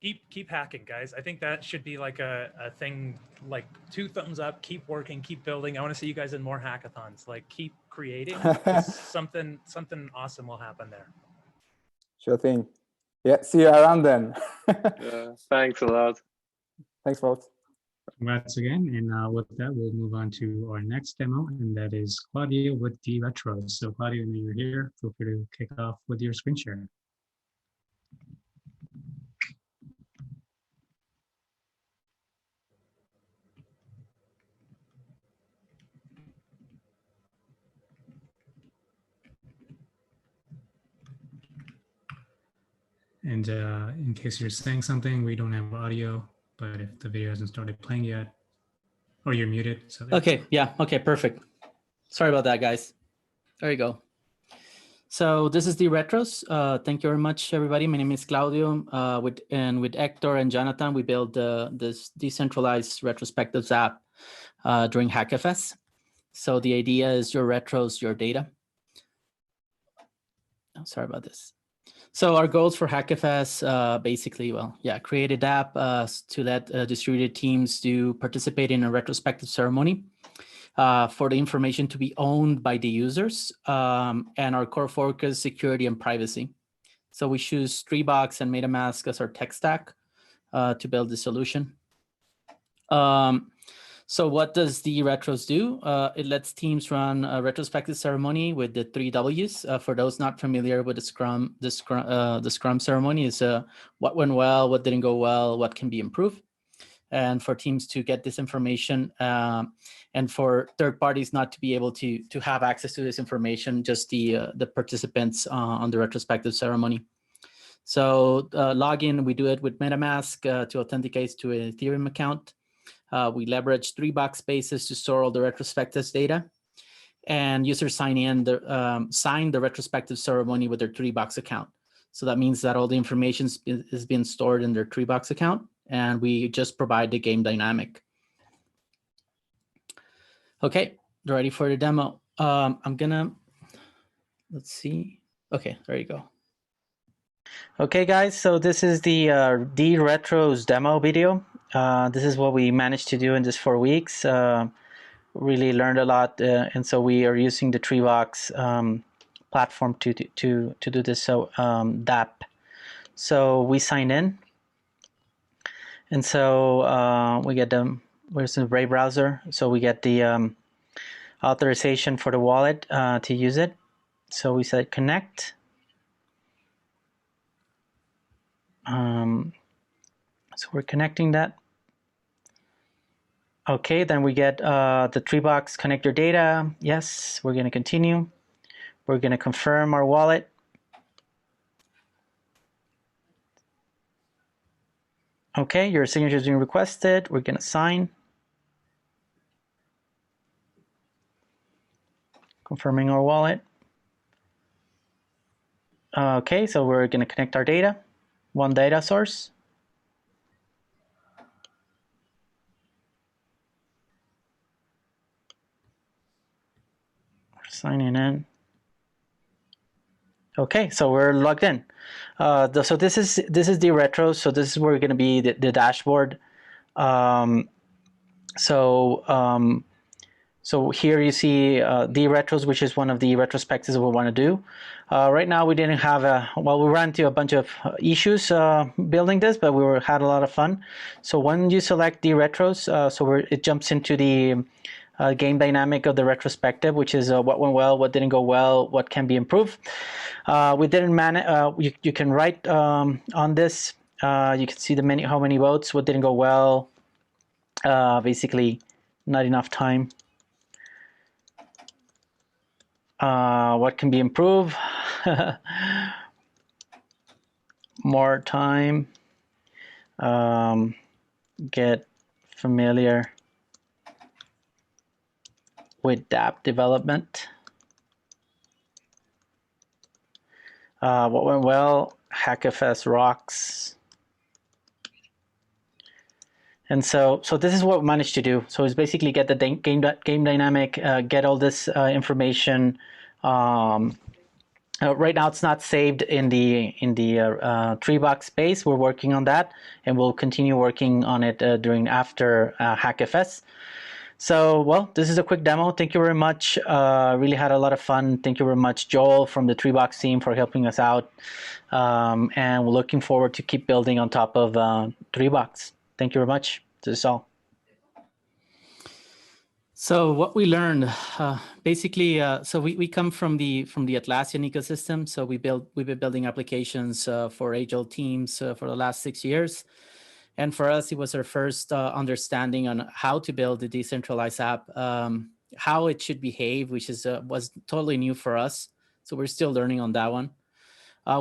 Keep hacking, guys. I think that should be like a thing, like 2 thumbs up, keep working, keep building. I want to see you guys in more hackathons. Like, keep creating. something awesome will happen there. Sure thing. Yeah, see you around then. Yeah, thanks a lot. Thanks, folks. Congrats again. And with that, we'll move on to our next demo, and that is Claudio with DRetros. So Claudio, when you're here, feel free to kick off with your screen share. And in case you're saying something, we don't have audio, but if the video hasn't started playing yet, or you're muted. So okay, yeah, okay, perfect. Sorry about that, guys. There you go. So this is DRetros. Thank you very much, everybody. My name is Claudio. With Hector and Jonathan, we built this decentralized retrospectives app during HackFS. So the idea is your retros, your data. Oh, sorry about this. So our goals for HackFS, basically, well, yeah, create a DApp to let distributed teams participate in a retrospective ceremony for the information to be owned by the users, and our core focus, security and privacy. So we choose Treebox and MetaMask as our tech stack to build the solution. So what does DRetros do? It lets teams run a retrospective ceremony with the 3 Ws. For those not familiar with the Scrum ceremony, is what went well, what didn't go well, what can be improved. And for teams to get this information, and for third parties not to be able to have access to this information, just the participants on the retrospective ceremony. So login, we do it with MetaMask to authenticate to an Ethereum account. We leverage 3 box spaces to store all the retrospectives data, and users sign the retrospective ceremony with their 3 box account. So that means that all the information is being stored in their 3 box account, and we just provide the game dynamic. Okay, ready for the demo. I'm gonna, let's see. Okay, there you go. Okay, guys, so this is the DRetros demo video. This is what we managed to do in just 4 weeks. Really learned a lot, and so we are using the Treebox platform to do this. So dapp. So we sign in, and so we get where's the Brave browser? So we get the authorization for the wallet to use it. So we said connect. So we're connecting that. Okay, then we get the Treebox connect your data. Yes, we're going to continue. We're going to confirm our wallet. Okay, your signature is being requested. We're going to sign. Confirming our wallet. Okay, so we're going to connect our data. 1 data source. Signing in. Okay, so we're logged in. So this is DRetros. So this is where we're going to be the dashboard. So here you see DRetros, which is one of the retrospectives we want to do. Right now we didn't have we ran into a bunch of issues building this, but had a lot of fun. So when you select DRetros, it jumps into the game dynamic of the retrospective, which is what went well, what didn't go well, what can be improved. We didn't manage. You can write on this. You can see how many votes, what didn't go well. Basically, not enough time. What can be improved? More time. Get familiar with dapp development. What went well? HackFS rocks. And so this is what we managed to do. So it's basically get the game dynamic, get all this information. Right now it's not saved in the Treebox space. We're working on that, and we'll continue working on it after HackFS. So, well, this is a quick demo. Thank you very much. Really had a lot of fun. Thank you very much, Joel, from the Treebox team, for helping us out. And we're looking forward to keep building on top of Treebox. Thank you very much. This is all. So what we learned, basically, so we come from the Atlassian ecosystem. So we've been building applications for age-old teams for the last 6 years. And for us, it was our first understanding on how to build a decentralized app, how it should behave, which was totally new for us. So we're still learning on that one.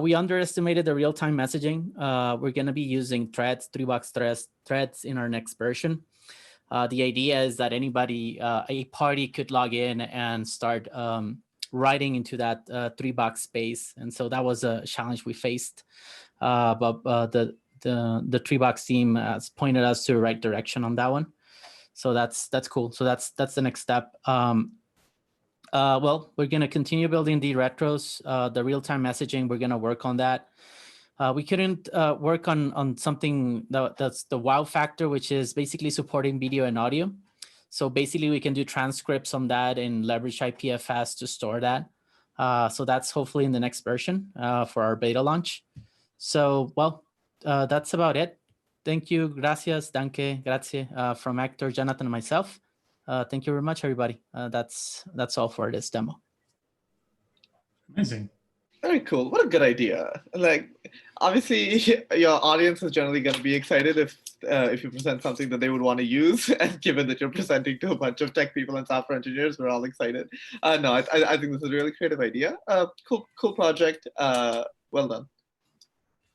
We underestimated the real-time messaging. We're going to be using Treebox threads in our next version. The idea is that anybody, a party could log in and start writing into that Treebox space. And so that was a challenge we faced. But the Treebox team has pointed us to the right direction on that one. So that's cool. So that's the next step. Well, we're going to continue building DRetros, the real-time messaging. We're going to work on that. We couldn't work on something that's the wow factor, which is basically supporting video and audio. So basically, we can do transcripts on that and leverage IPFS to store that. So that's hopefully in the next version for our beta launch. So, well, that's about it. Thank you. Gracias. Danke. Grazie from Hector, Jonathan, and myself. Thank you very much, everybody. That's all for this demo. Amazing. Very cool. What a good idea. Like, obviously, your audience is generally going to be excited if you present something that they would want to use. And given that you're presenting to a bunch of tech people and software engineers, we're all excited. No, I think this is a really creative idea. Cool project. Well done.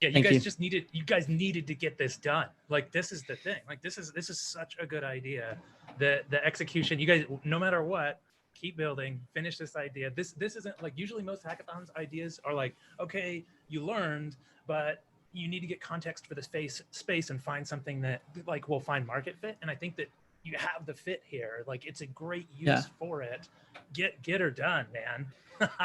Yeah, you guys needed to get this done. Like, this is the thing. Like, this is such a good idea. The execution, you guys, no matter what, keep building, finish this idea. This isn't like, usually most hackathons ideas are like, okay, you learned, but you need to get context for the space and find something that like will find market fit. And I think that you have the fit here. Like, it's a great use for it. Get her done, man.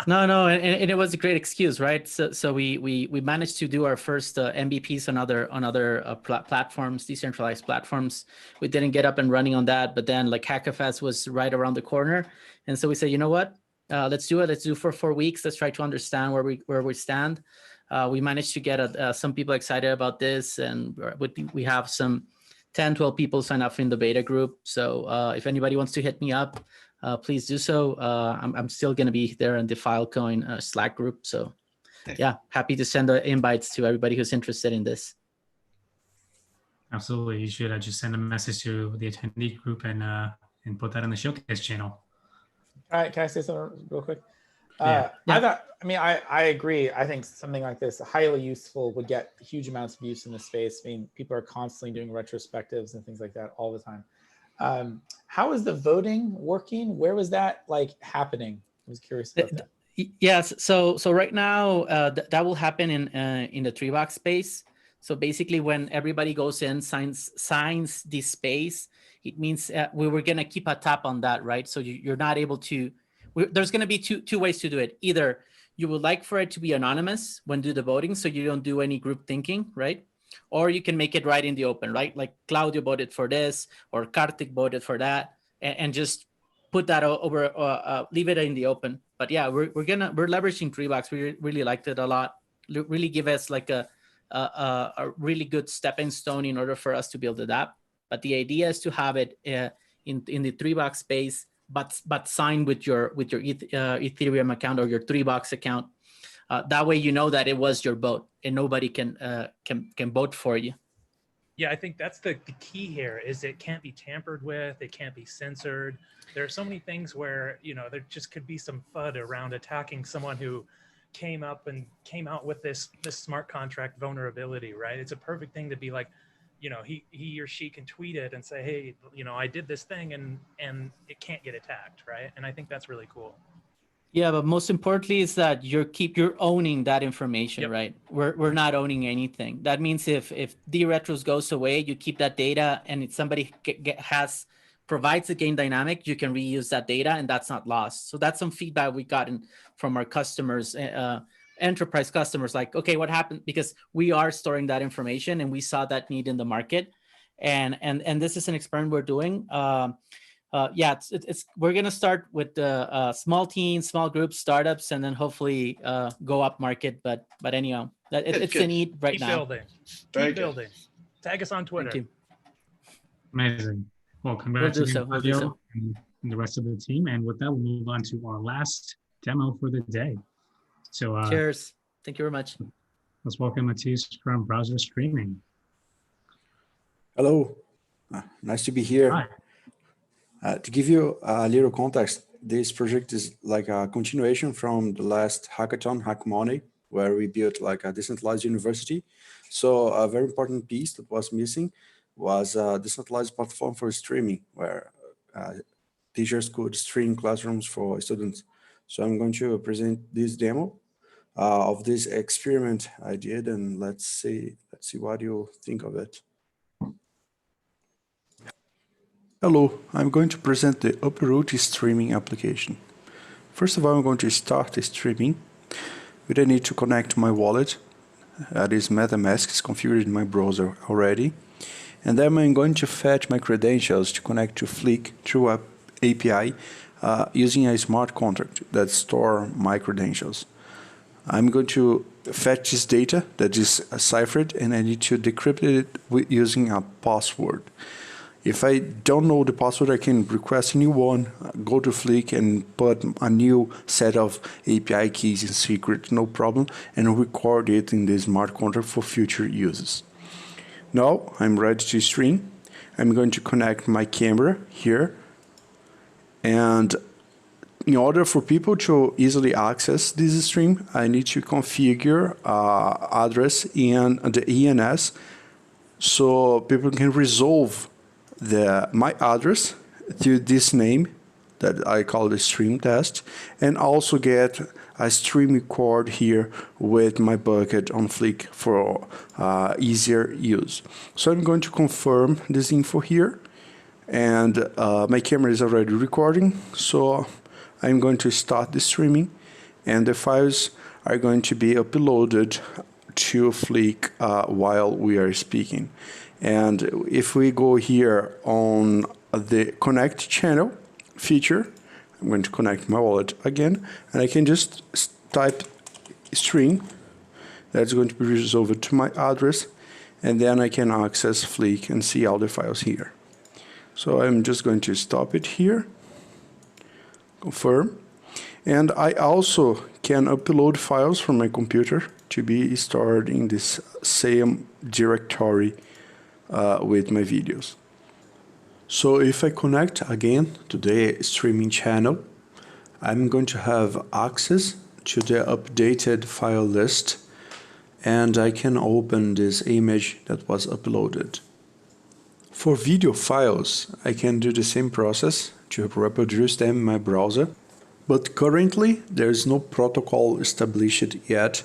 No, and it was a great excuse, right? So we managed to do our first MVPs on other platforms, decentralized platforms. We didn't get up and running on that, but then like HackFS was right around the corner, and so we said, you know what? Let's do it. Let's do it for 4 weeks. Let's try to understand where we stand. We managed to get some people excited about this, and we have some 10, 12 people sign up in the beta group. So if anybody wants to hit me up, please do so. I'm still going to be there in the Filecoin Slack group. So yeah, happy to send the invites to everybody who's interested in this. Absolutely. You should just send a message to the attendee group and put that on the showcase channel. All right, can I say something real quick? Yeah. I agree. I think something like this, highly useful, would get huge amounts of use in the space. I mean, people are constantly doing retrospectives and things like that all the time. How is the voting working? Where was that like happening? I was curious about that. Yes. So right now that will happen in the Treebox space. So basically, when everybody goes in, signs this space, it means we were going to keep a tab on that, right? So you're not able to. There's going to be two ways to do it. Either you would like for it to be anonymous when do the voting, so you don't do any group thinking, right? Or you can make it right in the open, right? Like Claudio voted for this, or Kartik voted for that, and just put that over, leave it in the open. But yeah, we're leveraging Treebox. We really liked it a lot. Really give us like a really good stepping stone in order for us to build it up. But the idea is to have it in the Treebox space, but sign with your Ethereum account or your Treebox account. That way, you know that it was your vote, and nobody can vote for you. Yeah, I think that's the key here. Is it can't be tampered with, it can't be censored. There are so many things where, you know, there just could be some FUD around attacking someone who came out with this smart contract vulnerability, right? It's a perfect thing to be like, you know, he or she can tweet it and say, hey, you know, I did this thing, and it can't get attacked, right? And I think that's really cool. Yeah, but most importantly is that you're owning that information, yep. Right? We're not owning anything. That means if DRetros goes away, you keep that data, and if somebody provides a game dynamic, you can reuse that data, and that's not lost. So that's some feedback we gotten from our customers, enterprise customers, like, okay, what happened? Because we are storing that information, and we saw that need in the market, and this is an experiment we're doing. Yeah, we're gonna start with the small teams, small groups, startups, and then hopefully go up market. But anyhow, it's a need right now. Keep building. Tag us on Twitter. Thank you. Amazing. Well, congrats to you and the rest of the team. And with that, we'll move on to our last demo for the day. So cheers. Thank you very much. Let's welcome Matisse from Browser Streaming. Hello. Nice to be here. Hi. To give you a little context, this project is like a continuation from the last hackathon, Hack Money, where we built like a decentralized university. So a very important piece that was missing was a decentralized platform for streaming, where teachers could stream classrooms for students. So I'm going to present this demo of this experiment I did, and let's see what you think of it. Hello, I'm going to present the Uproot streaming application. First of all, I'm going to start the streaming. I need to connect my wallet. This MetaMask is configured in my browser already. And then I'm going to fetch my credentials to connect to Flick through an API using a smart contract that stores my credentials. I'm going to fetch this data that is ciphered, and I need to decrypt it using a password. If I don't know the password, I can request a new one, go to Flick and put a new set of API keys in secret, no problem, and record it in the smart contract for future uses. Now I'm ready to stream. I'm going to connect my camera here. And in order for people to easily access this stream, I need to configure address in the ENS so people can resolve my address to this name that I call the stream test, and also get a stream record here with my bucket on Flick for easier use. So I'm going to confirm this info here, and my camera is already recording, so I'm going to start the streaming, and the files are going to be uploaded to Flick while we are speaking. And if we go here on the connect channel feature, I'm going to connect my wallet again, and I can just type string. That's going to be resolved to my address, and then I can access Flick and see all the files here. So I'm just going to stop it here, confirm, and I also can upload files from my computer to be stored in this same directory with my videos. So if I connect again to the streaming channel, I'm going to have access to the updated file list, and I can open this image that was uploaded. For video files, I can do the same process to reproduce them in my browser, but currently there's no protocol established yet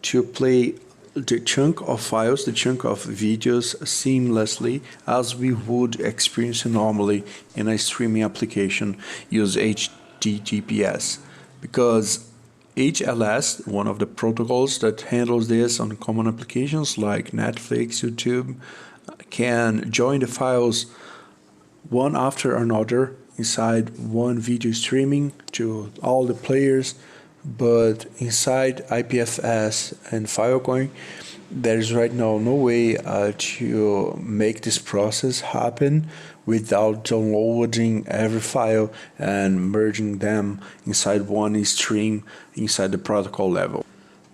to play the chunk of files, the chunk of videos seamlessly as we would experience normally in a streaming application use HTTPS, because HLS, one of the protocols that handles this on common applications like Netflix, YouTube, can join the files one after another inside one video streaming to all the players, but inside IPFS and Filecoin, there is right now no way to make this process happen without downloading every file and merging them inside one stream inside the protocol level.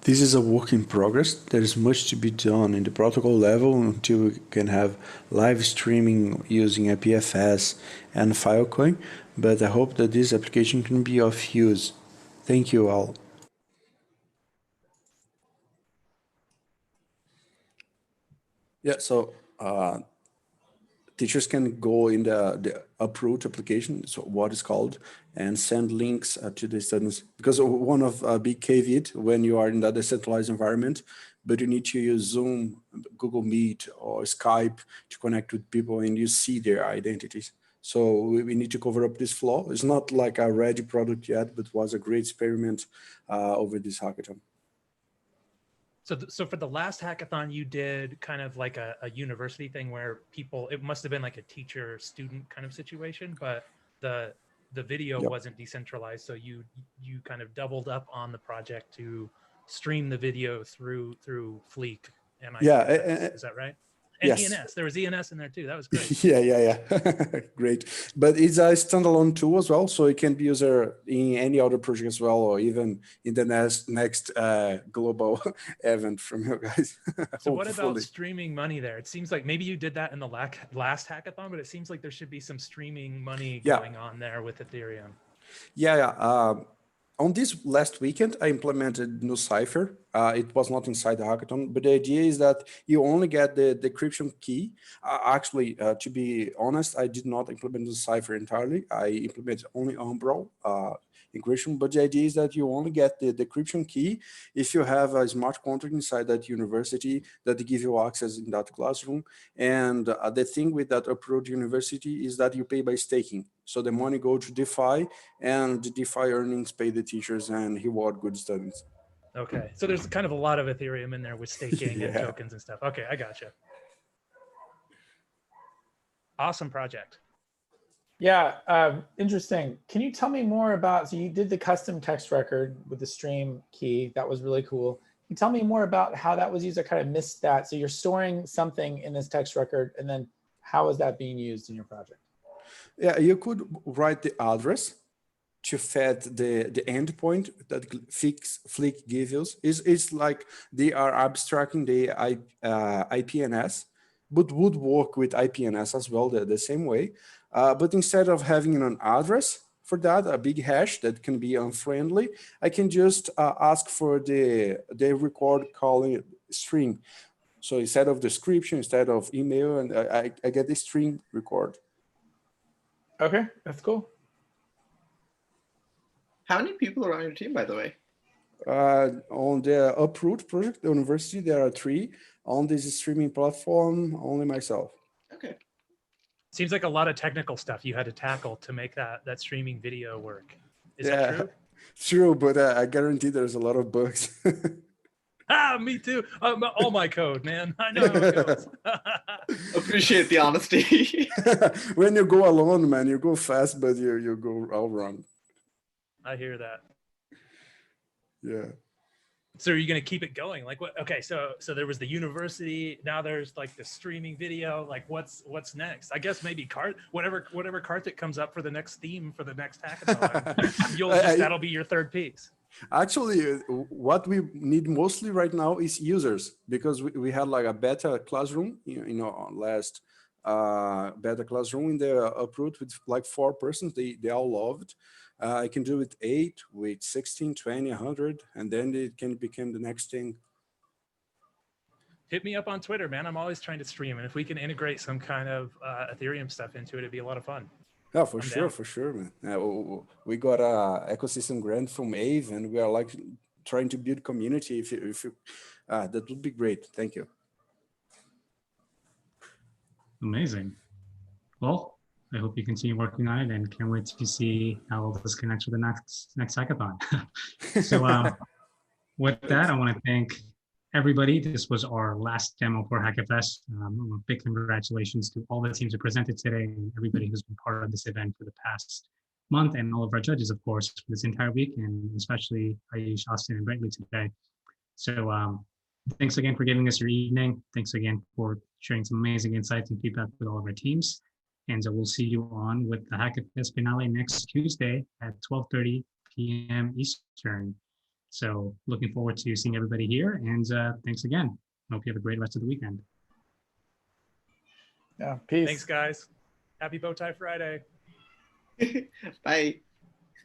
This is a work in progress. There is much to be done in the protocol level until we can have live streaming using IPFS and Filecoin, but I hope that this application can be of use. Thank you all. Yeah, so teachers can go in the Uproot application, so what is called, and send links to the students. Because one of a big caveat when you are in the decentralized environment, but you need to use Zoom, Google Meet, or Skype to connect with people and you see their identities. So we need to cover up this flaw. It's not like a ready product yet, but was a great experiment over this hackathon. So for the last hackathon, you did kind of like a university thing where people, it must have been like a teacher-student kind of situation, but the video wasn't decentralized. So you kind of doubled up on the project to stream the video through Fleek. Is that right? And yes. ENS, there was ENS in there too. That was great. Yeah. Great. But it's a standalone tool as well, so it can be used in any other project as well, or even in the next global event from you guys. So what about streaming money there? It seems like maybe you did that in the last hackathon, but it seems like there should be some streaming money going on there with Ethereum. Yeah. On this last weekend, I implemented new Cipher. It was not inside the hackathon, but the idea is that you only get the decryption key. Actually, to be honest, I did not implement the Cipher entirely. I implemented only Umbral encryption, but the idea is that you only get the decryption key if you have a smart contract inside that university that give you access in that classroom. And the thing with that Uproot University is that you pay by staking. So the money goes to DeFi, and the DeFi earnings pay the teachers and reward good students. Okay, so there's kind of a lot of Ethereum in there with staking and tokens and stuff. Okay, I gotcha. Awesome project. Yeah, interesting. Can you tell me more about, so you did the custom text record with the stream key. That was really cool. Can you tell me more about how that was used? I kind of missed that. So you're storing something in this text record, and then how is that being used in your project? Yeah, you could write the address to fed the endpoint that Fleek gives you. It's like they are abstracting the IPNS, but would work with IPNS as well the same way. But instead of having an address for that, a big hash that can be unfriendly, I can just ask for the record calling string. So instead of description, instead of email, and I get the string record. Okay, that's cool. How many people are on your team, by the way? On the Uproot project, the university, there are 3. On this streaming platform, only myself. Okay. Seems like a lot of technical stuff you had to tackle to make that streaming video work. Is that true? True, but I guarantee there's a lot of bugs. Me too. All my code, man. I know how it goes. Appreciate the honesty. When you go alone, man, you go fast, but you go all wrong. I hear that. Yeah. So are you going to keep it going? Like what? Okay, so there was the university. Now there's like the streaming video. Like what's next? I guess maybe whatever Kartik comes up for the next theme for the next hackathon. That'll be your third piece. Actually, what we need mostly right now is users, because we had like a beta classroom, last beta classroom in the Uproot with like 4 persons. They all loved. I can do it 8, with 16, 20, 100, and then it can become the next thing. Hit me up on Twitter, man. I'm always trying to stream, and if we can integrate some kind of Ethereum stuff into it, it'd be a lot of fun. Yeah, for sure, man. We got a ecosystem grant from AVE, and we are like trying to build community. That would be great. Thank you. Amazing. Well, I hope you continue working on it, and can't wait to see how this connects with the next hackathon. So with that, I want to thank everybody. This was our last demo for HackFS. A big congratulations to all the teams who presented today and everybody who's been part of this event for the past month, and all of our judges, of course, for this entire week, and especially Aayush, Austin, and Brantly today. So thanks again for giving us your evening. Thanks again for sharing some amazing insights and feedback with all of our teams. And we'll see you on with the HackFS finale next Tuesday at 12:30 p.m. Eastern. So looking forward to seeing everybody here. And thanks again. Hope you have a great rest of the weekend. Yeah, peace. Thanks, guys. Happy Bowtie Friday. Bye.